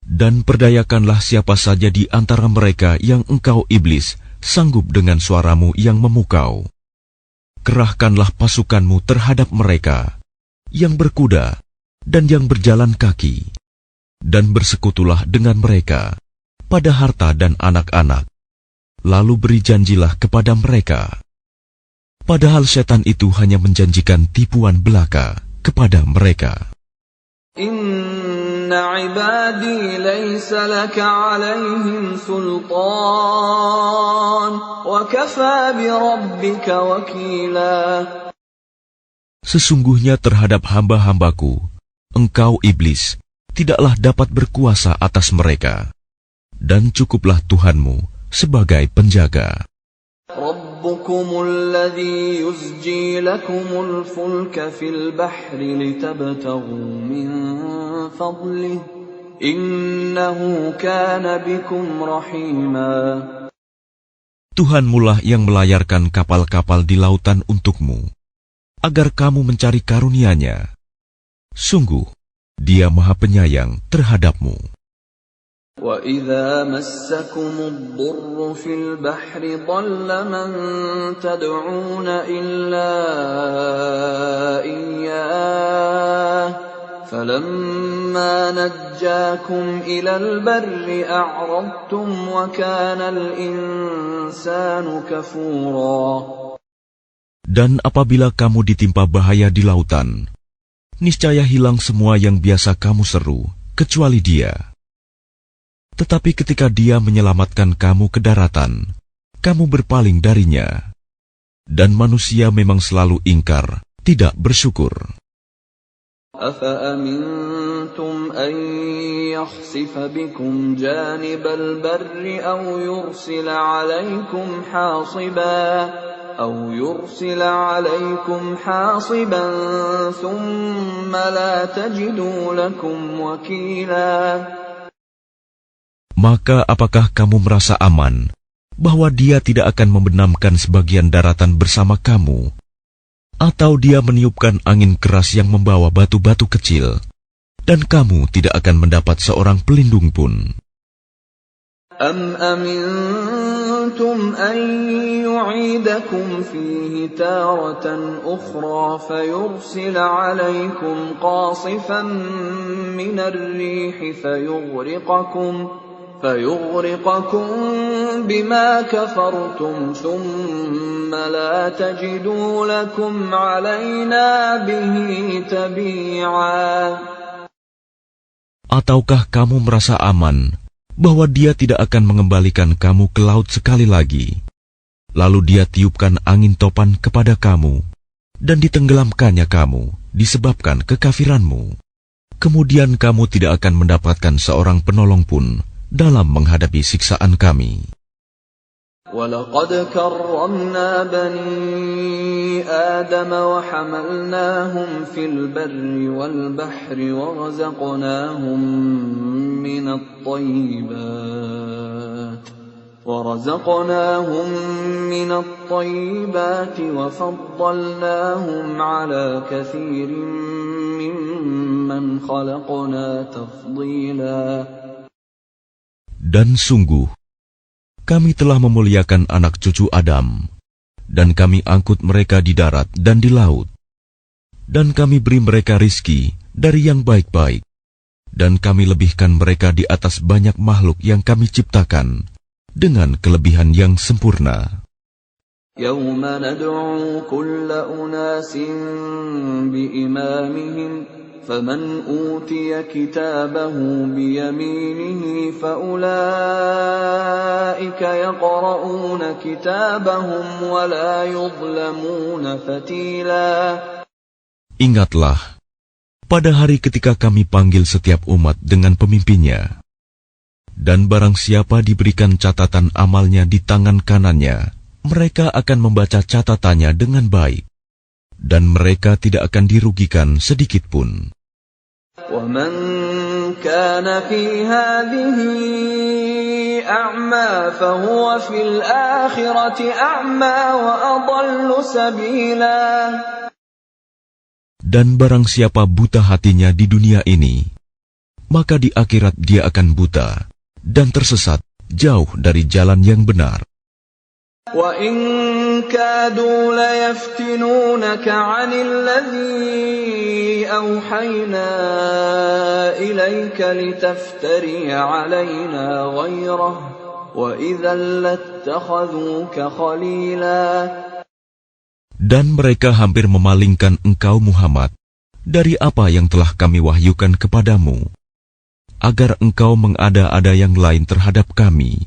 Dan perdayakanlah siapa saja di antara mereka yang engkau iblis sanggup dengan suaramu yang memukau. Kerahkanlah pasukanmu terhadap mereka, yang berkuda dan yang berjalan kaki, dan bersekutulah dengan mereka pada harta dan anak-anak. Lalu beri janjilah kepada mereka. Padahal setan itu hanya menjanjikan tipuan belaka kepada mereka. Inna ibadi laysa laka alaihim sultan wa kafa bi rabbika wakila. Sesungguhnya terhadap hamba-hambaku, engkau iblis tidaklah dapat berkuasa atas mereka, dan cukuplah Tuhanmu sebagai penjaga. Rabbukumul ladzi yusji lakumul fulka fil bahri litabtaghu min fadlihi innahu kana bikum rahima. Tuhanmulah yang melayarkan kapal-kapal di lautan untukmu, agar kamu mencari karunia-Nya. Sungguh, Dia Maha Penyayang terhadapmu. وَإِذَا مَسَّكُمُ الضُّرُّ فِي الْبَحْرِ ضَلَّ مَن تَدْعُونَ إِلَّا إِيَّاهُ فَلَمَّا نَجَّاكُمْ إِلَى الْبَرِّ أَعْرَضْتُمْ وَكَانَ الْإِنسَانُ كَفُورًا. Dan apabila kamu ditimpa bahaya di lautan, niscaya hilang semua yang biasa kamu seru, kecuali Dia. Tetapi ketika Dia menyelamatkan kamu ke daratan, kamu berpaling darinya. Dan manusia memang selalu ingkar, tidak bersyukur. أَفَأَمِنْتُمْ أَنْ يَخْسِفَ بِكُمْ جَانِبَ الْبَرِّ أَوْ يُرْسِلَ عَلَيْكُمْ حَاصِبًا ثُمَّ لَا تَجِدُوا لَكُمْ وَكِيلًا. Maka apakah kamu merasa aman bahwa Dia tidak akan membenamkan sebagian daratan bersama kamu, atau Dia meniupkan angin keras yang membawa batu-batu kecil, dan kamu tidak akan mendapat seorang pelindung pun? أَمْ أَمِنْتُمْ أَنْ يُعِيدَكُمْ فِيهِ تَارَةً أُخْرَى فَيُرْسِلَ عَلَيْكُمْ قَاصِفًا مِنَ الرِّيحِ فَيُغْرِقَكُمْ بِمَا كَفَرْتُمْ ثُمَّ لَا تَجِدُوا لَكُمْ عَلَيْنَا بِهِ تَبِيعًا. Ataukah kamu merasa aman bahwa Dia tidak akan mengembalikan kamu ke laut sekali lagi, lalu Dia tiupkan angin topan kepada kamu, dan ditenggelamkannya kamu disebabkan kekafiranmu? Kemudian kamu tidak akan mendapatkan seorang penolong pun dalam menghadapi siksaan Kami. وَلَقَدْ كَرَّمْنَا بَنِي آدَمَ وَحَمَلْنَاهُمْ فِي الْبَرِّ وَالْبَحْرِ وَرَزَقْنَاهُمْ مِنَ الطَّيِّبَاتِ وَفَضَّلْنَاهُمْ عَلَى كَثِيرٍ مِّمَّنْ خَلَقْنَا تَفْضِيلًا. Dan sungguh, Kami telah memuliakan anak cucu Adam, dan Kami angkut mereka di darat dan di laut. Dan Kami beri mereka rizki dari yang baik-baik, dan Kami lebihkan mereka di atas banyak makhluk yang Kami ciptakan, dengan kelebihan yang sempurna. يَوْمَ نَدْعُو كُلَّ أُنَاسٍ بِإِمَامِهِمْ فَمَنْ أُوتِيَ كِتَابَهُ بِيَمِينِهِ فَأُولَئِكَ يَقْرَؤُونَ كِتَابَهُمْ وَلَا يُظْلَمُونَ فَتِيلًا. Ingatlah, pada hari ketika Kami panggil setiap umat dengan pemimpinnya, dan barang siapa diberikan catatan amalnya di tangan kanannya, mereka akan membaca catatannya dengan baik, dan mereka tidak akan dirugikan sedikit pun. وَمَنْ كَانَ فِي هَذِهِ أَعْمَى فَهُوَ فِي الْآخِرَةِ أَعْمَى وَأَضَلُّ سَبِيلًا. Dan barang siapa buta hatinya di dunia ini, maka di akhirat dia akan buta dan tersesat jauh dari jalan yang benar. وَإِنْ كَادُوا لَيَفْتِنُونَكَ عَنِ الَّذِي أَوْحَيْنَا إِلَيْكَ لِتَفْتَرِيَ عَلَيْنَا غَيْرَهُ وَإِذًا لَاتَّخَذُوكَ خَلِيلًا. Dan mereka hampir memalingkan engkau Muhammad dari apa yang telah Kami wahyukan kepadamu, agar engkau mengada-ada yang lain terhadap Kami.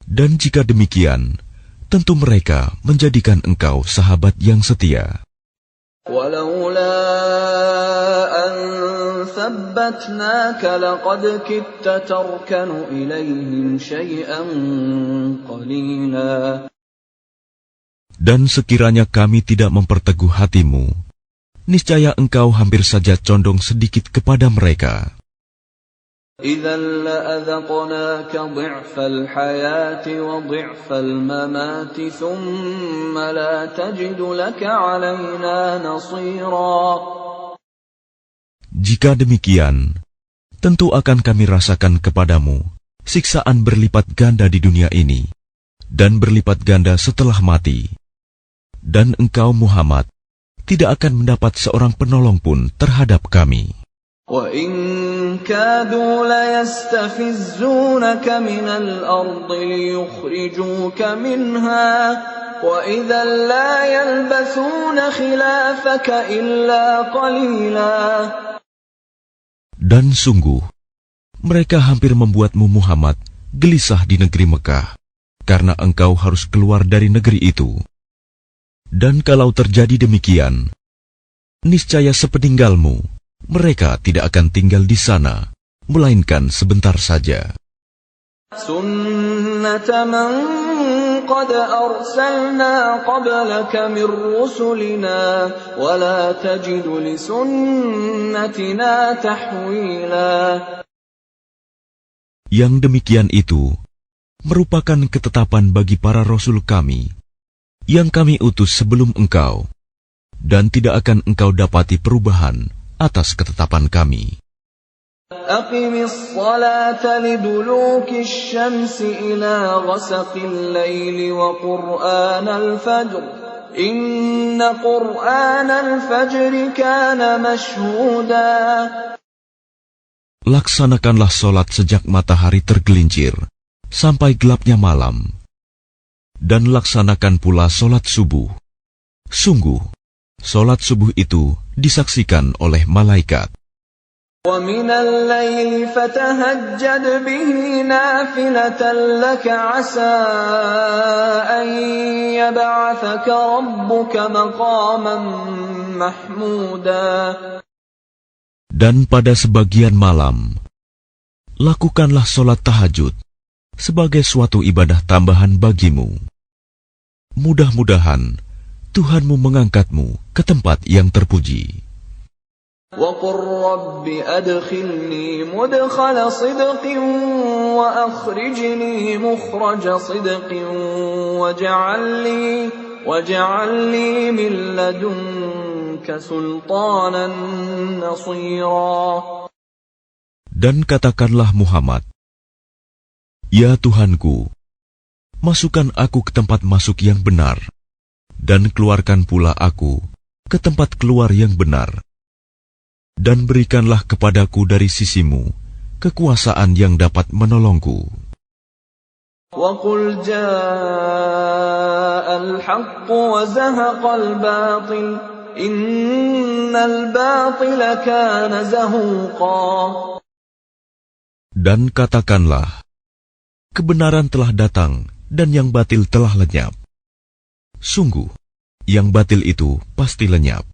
Dan jika demikian, tentu mereka menjadikan engkau sahabat yang setia. وَلَوْلَا أَنْ ثَبَّتْنَاكَ لَقَدْ كِدتَّ تَرْكَنُ إِلَيْهِمْ شَيْئًا قَلِيلًا. Dan sekiranya Kami tidak memperteguh hatimu, niscaya engkau hampir saja condong sedikit kepada mereka. إِذًا لَأَذَقْنَاكَ ضِعْفَ الْحَيَاةِ وَضِعْفَ الْمَمَاتِ ثُمَّ لَا تَجِدُ لَكَ عَلَيْنَا نَصِيرًا. Jika demikian, tentu akan Kami rasakan kepadamu siksaan berlipat ganda di dunia ini, dan berlipat ganda setelah mati. Dan engkau Muhammad tidak akan mendapat seorang penolong pun terhadap Kami. وَإِنْ كَادُوا لَيَسْتَفِزُّونَكَ مِنَ الْأَرْضِ لِيُخْرِجُوكَ مِنْهَا وَإِذًا لَا يَلْبَثُونَ خِلَافَكَ إِلَّا قَلِيلًا. Dan sungguh, Mereka hampir membuatmu Muhammad gelisah di negeri Mekah, karena engkau harus keluar dari negeri itu. Dan kalau terjadi demikian, niscaya sepeninggalmu, mereka tidak akan tinggal di sana, melainkan sebentar saja. Sunnata man qad arsalna qablaka min rusulina wa la tajidu li sunnatina tahwila. Yang demikian itu merupakan ketetapan bagi para rasul kami yang kami utus sebelum engkau, dan tidak akan engkau dapati perubahan atas ketetapan kami. Aqimis salata liduluki syamsi ila ghasaqil laili wa qur'anal fajr. Inna qur'anal fajri kana mashhuda. Laksanakanlah solat sejak matahari tergelincir sampai gelapnya malam, dan laksanakan pula solat subuh. Sungguh, solat subuh itu disaksikan oleh malaikat. وَمِنَ اللَّيْلِ فَتَهَجَّدْ بِهِ نَافِلَةً لَكَ عَسَىٰ أَن يَبْعَثَكَ رَبُّكَ مَقَامًا مَّحْمُودًا. Dan pada sebagian malam, lakukanlah solat tahajud sebagai suatu ibadah tambahan bagimu. Mudah-mudahan Tuhanmu mengangkatmu ke tempat yang terpuji. وَقُلْ رَبِّ أَدْخِلْنِي مُدْخَلَ صِدْقٍ وَأَخْرِجْنِي مُخْرَجَ صِدْقٍ وَاجْعَلْ لِي مِن لَّدُنكَ سُلْطَانًا نَّصِيرًا. Dan katakanlah Muhammad, Ya Tuhanku, masukkan aku ke tempat masuk yang benar, dan keluarkan pula aku ke tempat keluar yang benar. Dan berikanlah kepadaku dari sisimu kekuasaan yang dapat menolongku. وَقُلْ جَاءَ الْحَقُّ وَزَهَقَ الْبَاطِلُ إِنَّ الْبَاطِلَ كَانَ زَهُوقًا. Dan katakanlah, kebenaran telah datang dan yang batil telah lenyap. Sungguh, yang batil itu pasti lenyap.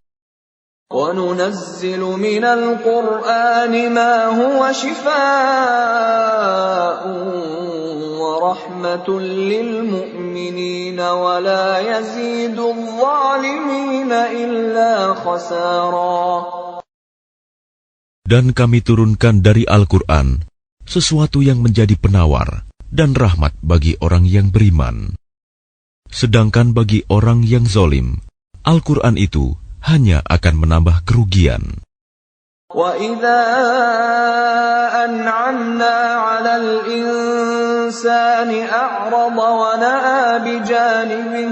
وَنُنَزِّلُ مِنَ الْقُرْآنِ مَا هُوَ شِفَاءٌ وَرَحْمَةٌ لِّلْمُؤْمِنِينَ وَلَا يَزِيدُ الظَّالِمِينَ إِلَّا خَسَارًا. Dan kami turunkan dari Al-Quran sesuatu yang menjadi penawar dan rahmat bagi orang yang beriman. Sedangkan bagi orang yang zalim, Al-Quran itu hanya akan menambah kerugian. وَإِذَا أَنْعَمْنَا عَلَى الْإِنسَانِ أَعْرَضَ وَنَأَىٰ بِجَانِبِهِ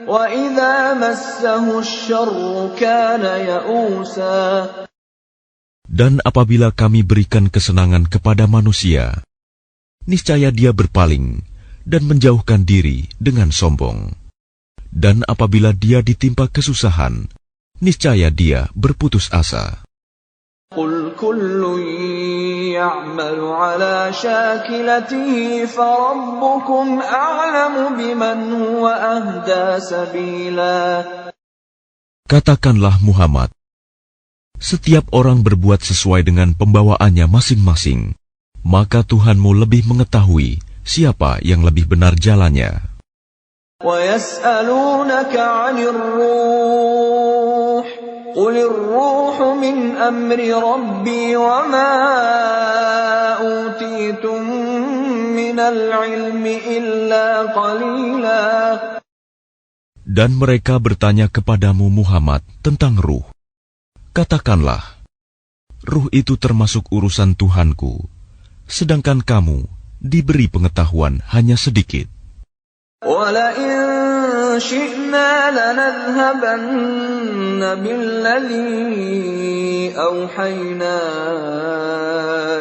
وَإِذَا مَسَّهُ الشَّرُّ كَانَ يَئُوسًا. Dan apabila kami berikan kesenangan kepada manusia, niscaya dia berpaling dan menjauhkan diri dengan sombong. Dan apabila dia ditimpa kesusahan, niscaya dia berputus asa. قُلْ كُلٌّ يَعْمَلُ عَلَى شَاكِلَتِهِ فَرَبُّكُمْ أَعْلَمُ بِمَنْ هُوَ أَهْدَىٰ سَبِيلًا. Katakanlah Muhammad, setiap orang berbuat sesuai dengan pembawaannya masing-masing, maka Tuhanmu lebih mengetahui siapa yang lebih benar jalannya. وَيَسْأَلُونَكَ عَنِ الرُّوحِ قُلِ الرُّوحُ مِنْ أَمْرِ رَبِّي وَمَا أُوتِيتُم مِّنَ الْعِلْمِ إِلَّا قَلِيلًا. Dan mereka bertanya kepadamu Muhammad tentang ruh. Katakanlah, ruh itu termasuk urusan Tuhanku, sedangkan kamu diberi pengetahuan hanya sedikit. وَلَئِن شِئْنَا لَنَذْهَبَنَّ بِالَّذِي أَوْحَيْنَا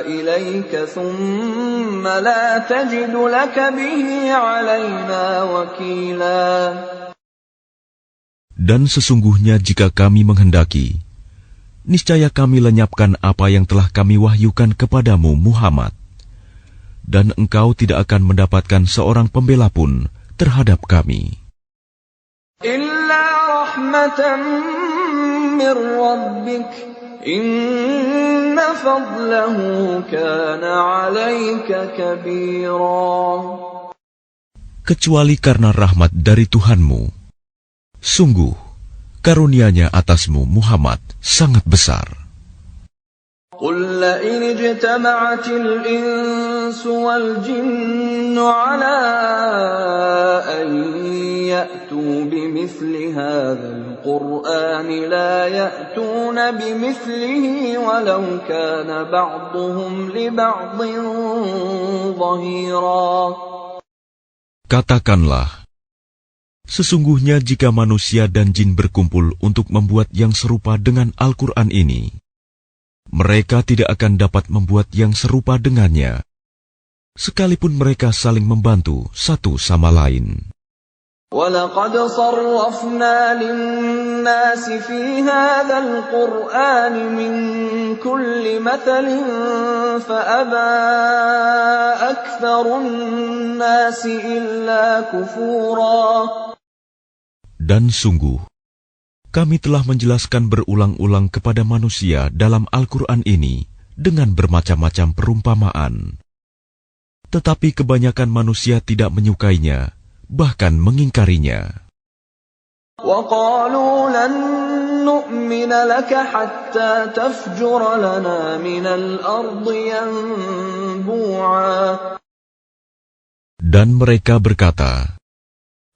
إِلَيْكَ ثُمَّ لَا تَجِدُ لَكَ بِهِ عَلَيْنَا وَكِيلًا. Dan sesungguhnya jika kami menghendaki, niscaya kami lenyapkan apa yang telah kami wahyukan kepadamu Muhammad, dan engkau tidak akan mendapatkan seorang pembela pun terhadap kami. إِلَّا رَحْمَةً مِّن رَّبِّكَ إِنَّ فَضْلَهُ كَانَ عَلَيْكَ كَبِيرًا. Kecuali karena rahmat dari Tuhanmu, sungguh karunia-Nya atasmu Muhammad sangat besar. قُل لَّئِنِ اجْتَمَعَتِ الْإِنسُ وَالْجِنُّ عَلَىٰ أَن يَأْتُوا بِمِثْلِ هَٰذَا الْقُرْآنِ لَا يَأْتُونَ بِمِثْلِهِ وَلَوْ كَانَ بَعْضُهُمْ لِبَعْضٍ ظَهِيرًا. Katakanlah, sesungguhnya jika manusia dan jin berkumpul untuk membuat yang serupa dengan Al-Quran ini, mereka tidak akan dapat membuat yang serupa dengannya, sekalipun mereka saling membantu satu sama lain. وَلَقَدْ صَرَّفْنَا لِلنَّاسِ فِي هَٰذَا الْقُرْآنِ مِنْ كُلِّ مَثَلٍ فَأَبَىٰ أَكْثَرُ النَّاسِ إِلَّا كُفُورًا. Dan sungguh, kami telah menjelaskan berulang-ulang kepada manusia dalam Al-Quran ini dengan bermacam-macam perumpamaan. Tetapi kebanyakan manusia tidak menyukainya, bahkan mengingkarinya. وَقَالُوا لَن نُّؤْمِنَ لَكَ حَتَّىٰ تَفْجُرَ لَنَا مِنَ الْأَرْضِ يَنبُوعًا. Dan mereka berkata,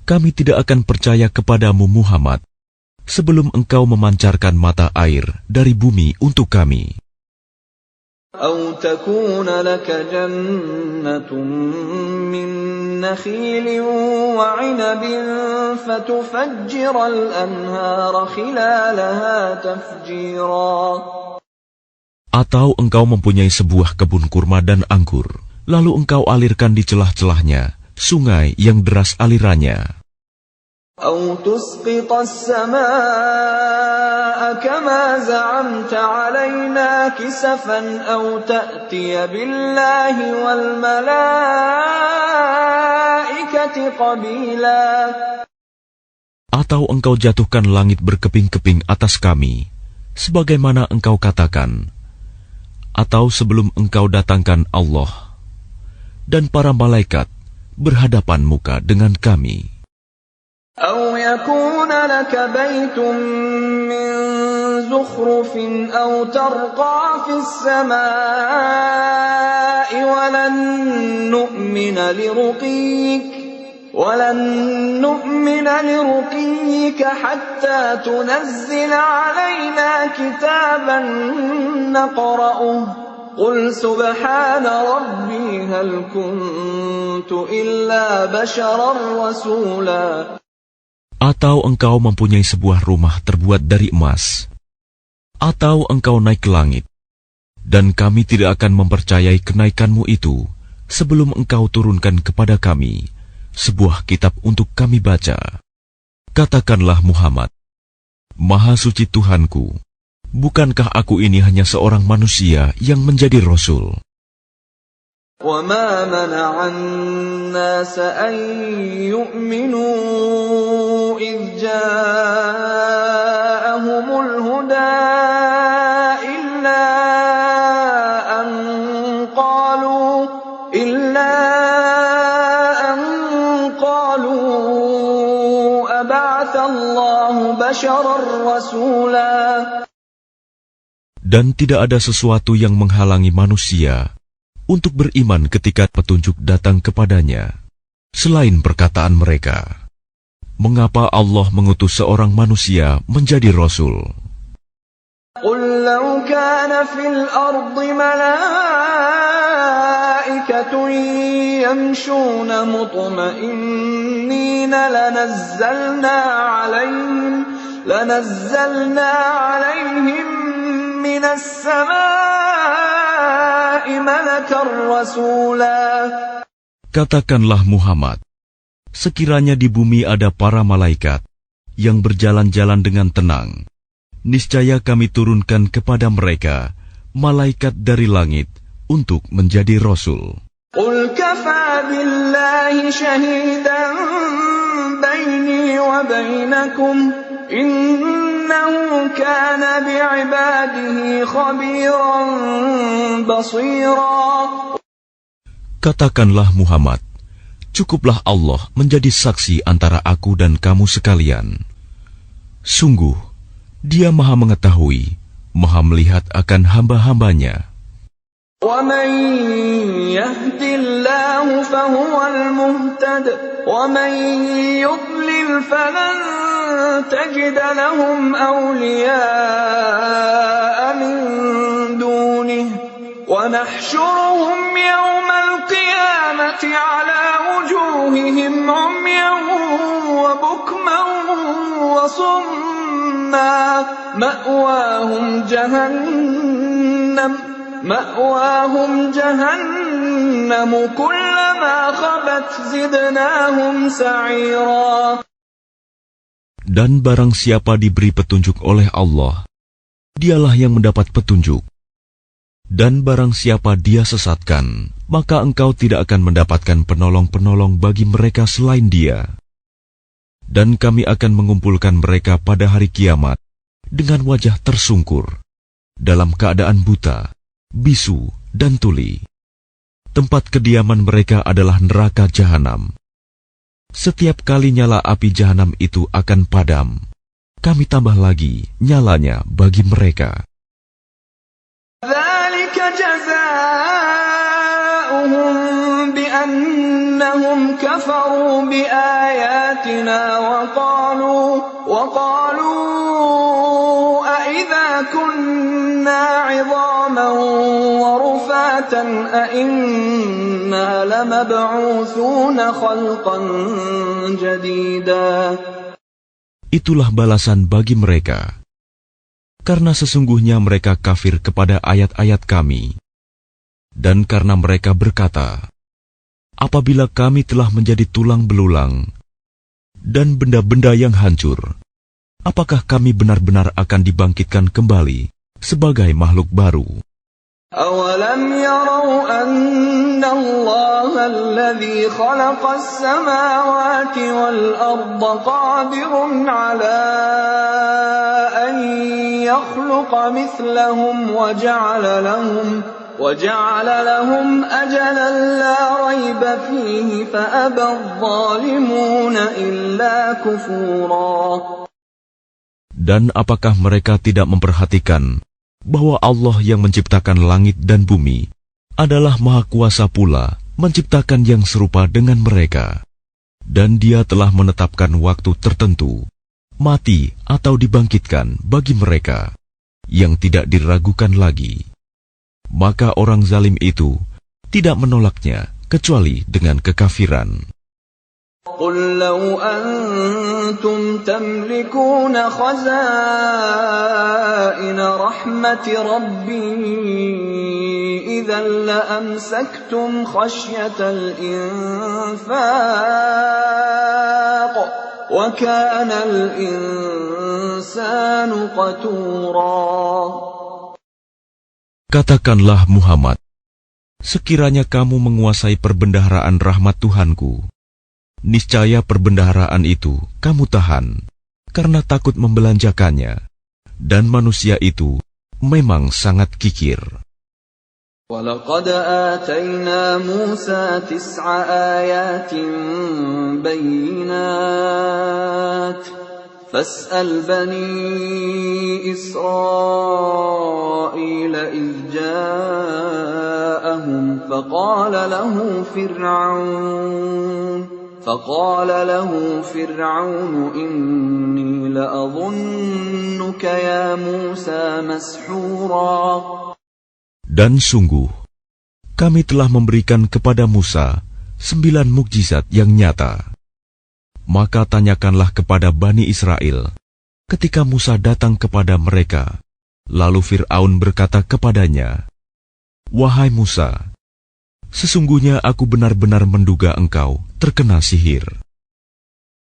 kami tidak akan percaya kepadamu Muhammad sebelum engkau memancarkan mata air dari bumi untuk kami. أَوْ تَكُونَ لَكَ جَنَّةٌ مِّن نَّخِيلٍ وَعِنَبٍ فَتُفَجِّرَ الْأَنْهَارَ خِلَالَهَا تَفْجِيرًا. Atau engkau mempunyai sebuah kebun kurma dan anggur, lalu engkau alirkan di celah-celahnya sungai yang deras alirannya. أَوْ تُسْقِطَ السَّمَاءَ كَمَا زَعَمْتَ عَلَيْنَا كِسَفًا أَوْ تَأْتِيَ بِاللَّهِ وَالْمَلَائِكَةِ قَبِيلًا. Atau engkau jatuhkan langit berkeping-keping atas kami, sebagaimana engkau katakan, atau sebelum engkau datangkan Allah dan para malaikat berhadapan muka dengan kami. أَوْ يَكُونَ لَكَ بَيْتٌ مِّن زُخْرُفٍ أَوْ تَرْقَىٰ فِي السَّمَاءِ وَلَن نُّؤْمِنَ لِرُقِيِّكَ حَتَّىٰ تُنَزِّلَ عَلَيْنَا كِتَابًا نَّقْرَؤُهُ قُلْ سُبْحَانَ رَبِّي هَلْ كُنتُ إِلَّا بَشَرًا رَّسُولًا. Atau engkau mempunyai sebuah rumah terbuat dari emas, atau engkau naik ke langit, dan kami tidak akan mempercayai kenaikanmu itu sebelum engkau turunkan kepada kami sebuah kitab untuk kami baca. Katakanlah Muhammad, Maha Suci Tuhanku, bukankah aku ini hanya seorang manusia yang menjadi Rasul? وَمَا مَنَعَ النَّاسَ أَن يُؤْمِنُوا إِذْ جَاءَهُمُ الْهُدَىٰ إِلَّا أَن قَالُوا أَبَعَثَ اللَّهُ بَشَرًا رَّسُولًا. Dan tidak ada sesuatu yang menghalangi manusia untuk beriman ketika petunjuk datang kepadanya, selain perkataan mereka, mengapa Allah mengutus seorang manusia menjadi Rasul? قُلْ لَوْ كَانَ فِي الْأَرْضِ مَلَائِكَةٌ يَمْشُونَ مُطْمَئِنِّينَ لَنَزَّلْنَا عَلَيْهِم مِّنَ السَّمَاءِ مَلَكًا رَّسُولًا. Katakanlah Muhammad, sekiranya di bumi ada para malaikat yang berjalan-jalan dengan tenang, niscaya kami turunkan kepada mereka malaikat dari langit untuk menjadi rasul. قل كفى بالله شهيدا بيني وبينكم إنه كان بعباده خبيرا بصيرا. Katakanlah Muhammad, cukuplah Allah menjadi saksi antara aku dan kamu sekalian. Sungguh, Dia Maha mengetahui, Maha melihat akan hamba-hambanya. وَمَن يَهْدِ اللَّهُ فَهُوَ الْمُهْتَدِ وَمَن يُضْلِلْ فَلَن تَجِدَ لَهُمْ أَوْلِيَاءَ مِن دُونِهِ وَنَحْشُرُهُمْ يَوْمَ الْقِيَامَةِ عَلَى وُجُوهِهِمْ عُمْيًا وَبُكْمًا وَصُمًّا مَأْوَاهُمْ جَهَنَّمُ كُلَّمَا خَبَتْ زِدْنَاهُمْ سَعِيرًا. Dan barang siapa diberi petunjuk oleh Allah, dialah yang mendapat petunjuk. Dan barang siapa Dia sesatkan, maka engkau tidak akan mendapatkan penolong-penolong bagi mereka selain Dia. Dan kami akan mengumpulkan mereka pada hari kiamat dengan wajah tersungkur, dalam keadaan buta, bisu, dan tuli. Tempat kediaman mereka adalah neraka jahanam. Setiap kali nyala api jahanam itu akan padam, kami tambah lagi nyalanya bagi mereka. ذَلِكَ جَزَاؤُهُم بِأَنَّهُمْ كَفَرُوا بِآيَاتِنَا وَقَالُوا أَإِذَا كُنَّا عِظَامًا وَرُفَاتًا أَإِنَّا لَمَبْعُوثُونَ خَلْقًا جَدِيدًا. Itulah balasan bagi mereka. Karena sesungguhnya mereka kafir kepada ayat-ayat kami. Dan karena mereka berkata, apabila kami telah menjadi tulang belulang dan benda-benda yang hancur, apakah kami benar-benar akan dibangkitkan kembali sebagai makhluk baru? أَوَلَمْ يَرَوْا أَنَّ اللَّهَ الَّذِي خَلَقَ السَّمَاوَاتِ وَالْأَرْضَ قَادِرٌ عَلَىٰ أَن يَخْلُقَ مِثْلَهُمْ وَجَعَلَ لَهُمْ أَجَلًا لَّا رَيْبَ فِيهِ فَأَبَى الظَّالِمُونَ إِلَّا كُفُورًا. Dan apakah mereka tidak memperhatikan bahwa Allah yang menciptakan langit dan bumi adalah Maha Kuasa pula menciptakan yang serupa dengan mereka, dan Dia telah menetapkan waktu tertentu, mati atau dibangkitkan bagi mereka, yang tidak diragukan lagi. Maka orang zalim itu tidak menolaknya kecuali dengan kekafiran. قُل لَّوْ أَنتُمْ تَمْلِكُونَ خَزَائِنَ رَحْمَةِ رَبِّي إِذًا لَّأَمْسَكْتُمْ خَشْيَةَ الْإِنفَاقِ وَكَانَ الْإِنسَانُ قَتُورًا. Katakanlah Muhammad, sekiranya kamu menguasai perbendaharaan rahmat Tuhanku, niscaya perbendaharaan itu kamu tahan, karena takut membelanjakannya, dan manusia itu memang sangat kikir. وَلَقَدْ آتَيْنَا مُوسَى 9 آيَاتٍ بَيِّنَاتٍ فَاسْأَلْ بَنِي إِسْرَائِيلَ إِذْ جَاءَهُمْ فقال له فرعون إني لأظنك يا موسى مسحورا. Dan sungguh, kami telah memberikan kepada Musa 9 mukjizat yang nyata. Maka tanyakanlah kepada Bani Israel ketika Musa datang kepada mereka. Lalu Fir'aun berkata kepadanya, "Wahai Musa, sesungguhnya aku benar-benar menduga engkau terkena sihir."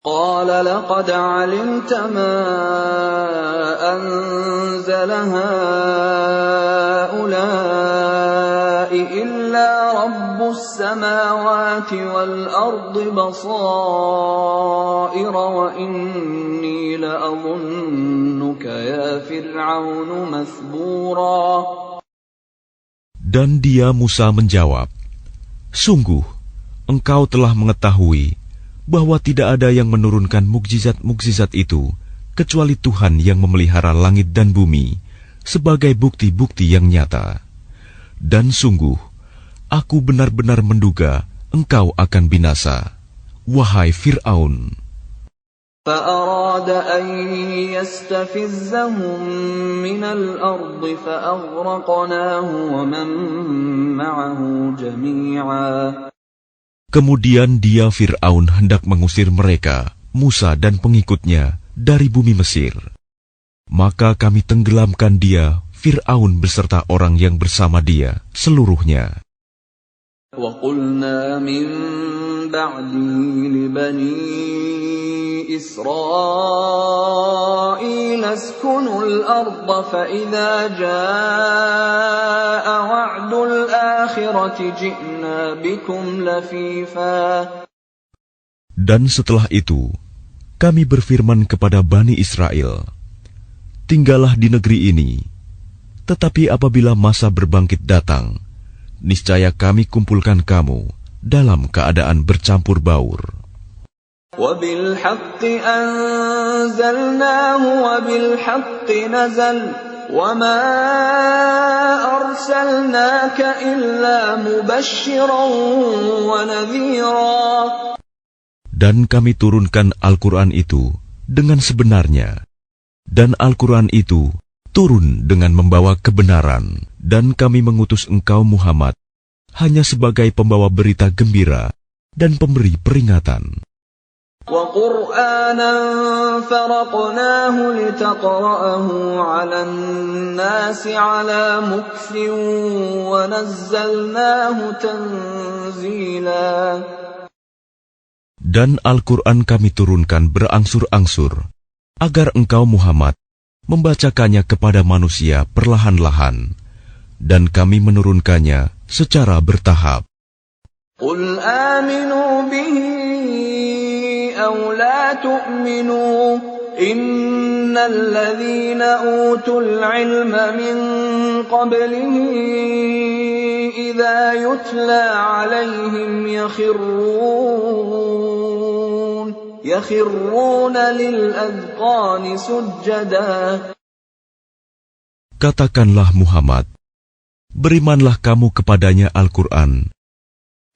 قال لقد علمت ما أنزل هؤلاء إلا رب السماوات والأرض بصائر وإني لأظنك يا فرعون مثبورا. Dan dia Musa menjawab, "Sungguh, engkau telah mengetahui bahwa tidak ada yang menurunkan mukjizat-mukjizat itu kecuali Tuhan yang memelihara langit dan bumi sebagai bukti-bukti yang nyata. Dan sungguh, aku benar-benar menduga engkau akan binasa, wahai Fir'aun." فأراد أن يستفزهم من الأرض فأغرقناه ومن معه جميعا. Kemudian dia Fir'aun hendak mengusir mereka, Musa dan pengikutnya, dari bumi Mesir. Maka kami tenggelamkan dia, Fir'aun beserta orang yang bersama dia, seluruhnya. وَقُلْنَا مِنْ بَعْدِهِ لِبَنِي إِسْرَائِيلَ اسْكُنُوا الْأَرْضَ فَإِذَا جَاءَ وَعْدُ الْآخِرَةِ جِئْنَا بِكُمْ لَفِيفًا. Dan setelah itu, kami berfirman kepada Bani Israel, "Tinggallah di negeri ini, tetapi apabila masa berbangkit datang, niscaya kami kumpulkan kamu dalam keadaan bercampur baur." وَبِالْحَقِّ أَنزَلْنَاهُ وَبِالْحَقِّ نَزَلَ وَمَا أَرْسَلْنَاكَ إِلَّا مُبَشِّرًا وَنَذِيرًا. Dan kami turunkan Al-Quran itu dengan sebenarnya, dan Al-Quran itu turun dengan membawa kebenaran, dan kami mengutus engkau Muhammad hanya sebagai pembawa berita gembira dan pemberi peringatan. وَقُرْآنًا فَرَقْنَاهُ لِتَقْرَأَهُ عَلَى النَّاسِ عَلَى مُكْثٍ وَنَزَّلْنَاهُ تَنزِيلًا. Dan Al-Quran kami turunkan berangsur-angsur, agar engkau Muhammad membacakannya kepada manusia perlahan-lahan, dan kami menurunkannya secara bertahap. قُلْ آمِنُوا بِهِ أَوْ لَا تُؤْمِنُوا إِنَّ الَّذِينَ أُوتُوا الْعِلْمَ مِنْ قَبْلِهِ إِذَا يُتْلَى عَلَيْهِمْ يَخِرُّونَ لِلْأَذْقَانِ سُجَّدًا. Katakanlah Muhammad, berimanlah kamu kepadanya Al-Quran,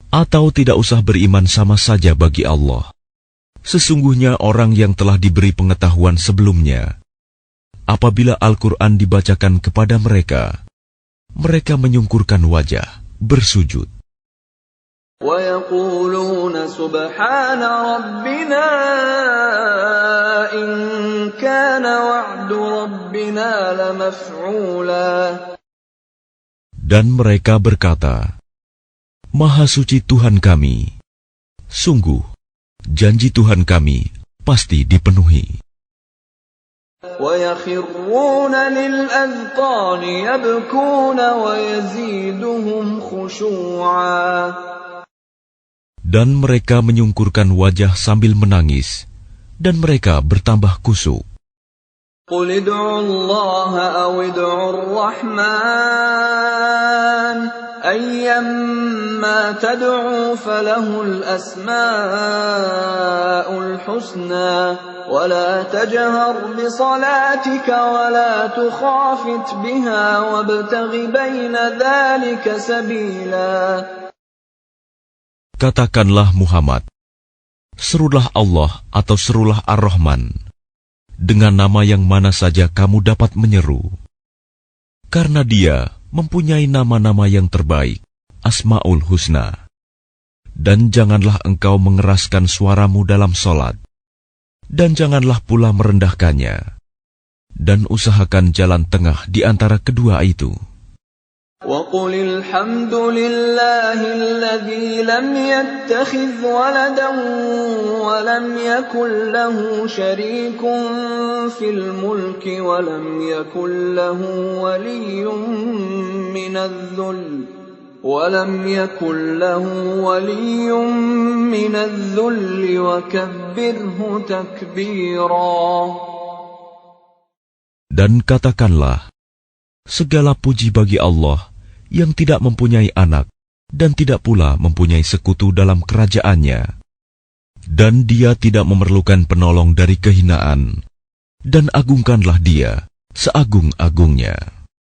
atau tidak usah beriman sama saja bagi Allah. Sesungguhnya orang yang telah diberi pengetahuan sebelumnya, apabila Al-Quran dibacakan kepada mereka, mereka menyungkurkan wajah, bersujud. وَيَقُولُونَ سُبْحَانَ رَبِّنَا إِنْ كَانَ وَعْدُ رَبِّنَا لَمَفْعُولًا. Dan mereka berkata, "Maha suci Tuhan kami, sungguh janji Tuhan kami pasti dipenuhi." وَيَخِرُّونَ لِلْأَذْقَانِ يَبْكُونَ وَيَزِيدُهُمْ خُشُوعًا. Dan mereka menyungkurkan wajah sambil menangis, dan mereka bertambah kusuk. قُلِ ادْعُوا اللَّهَ أَوِ ادْعُوا الرَّحْمَنَ أَيَّمَّا تَدْعُوا فَلَهُ الْأَسْمَاءُ الْحُسْنَى وَلَا تَجْهَرْ بِصَلَاتِكَ وَلَا تُخَافِتْ بِهَا وَابْتَغِ بَيْنَ ذَلِكَ سَبِيلًا. Katakanlah Muhammad, serulah Allah atau serulah Ar-Rahman, dengan nama yang mana saja kamu dapat menyeru. Karena Dia mempunyai nama-nama yang terbaik, Asma'ul Husna. Dan janganlah engkau mengeraskan suaramu dalam solat, dan janganlah pula merendahkannya, dan usahakan jalan tengah di antara kedua itu. وَقُلِ الْحَمْدُ لِلَّهِ الَّذِي لَمْ يَتَّخِذْ وَلَدًا وَلَمْ يَكُنْ لَهُ شَرِيكٌ فِي الْمُلْكِ وَلَمْ يَكُنْ لَهُ وَلِيٌّ مِّنَ الذُّلِّ وَكَبِّرْهُ تَكْبِيرًا. Dan katakanlah, segala puji bagi Allah yang tidak mempunyai anak dan tidak pula mempunyai sekutu dalam kerajaannya. Dan dia tidak memerlukan penolong dari kehinaan. Dan agungkanlah dia seagung-agungnya.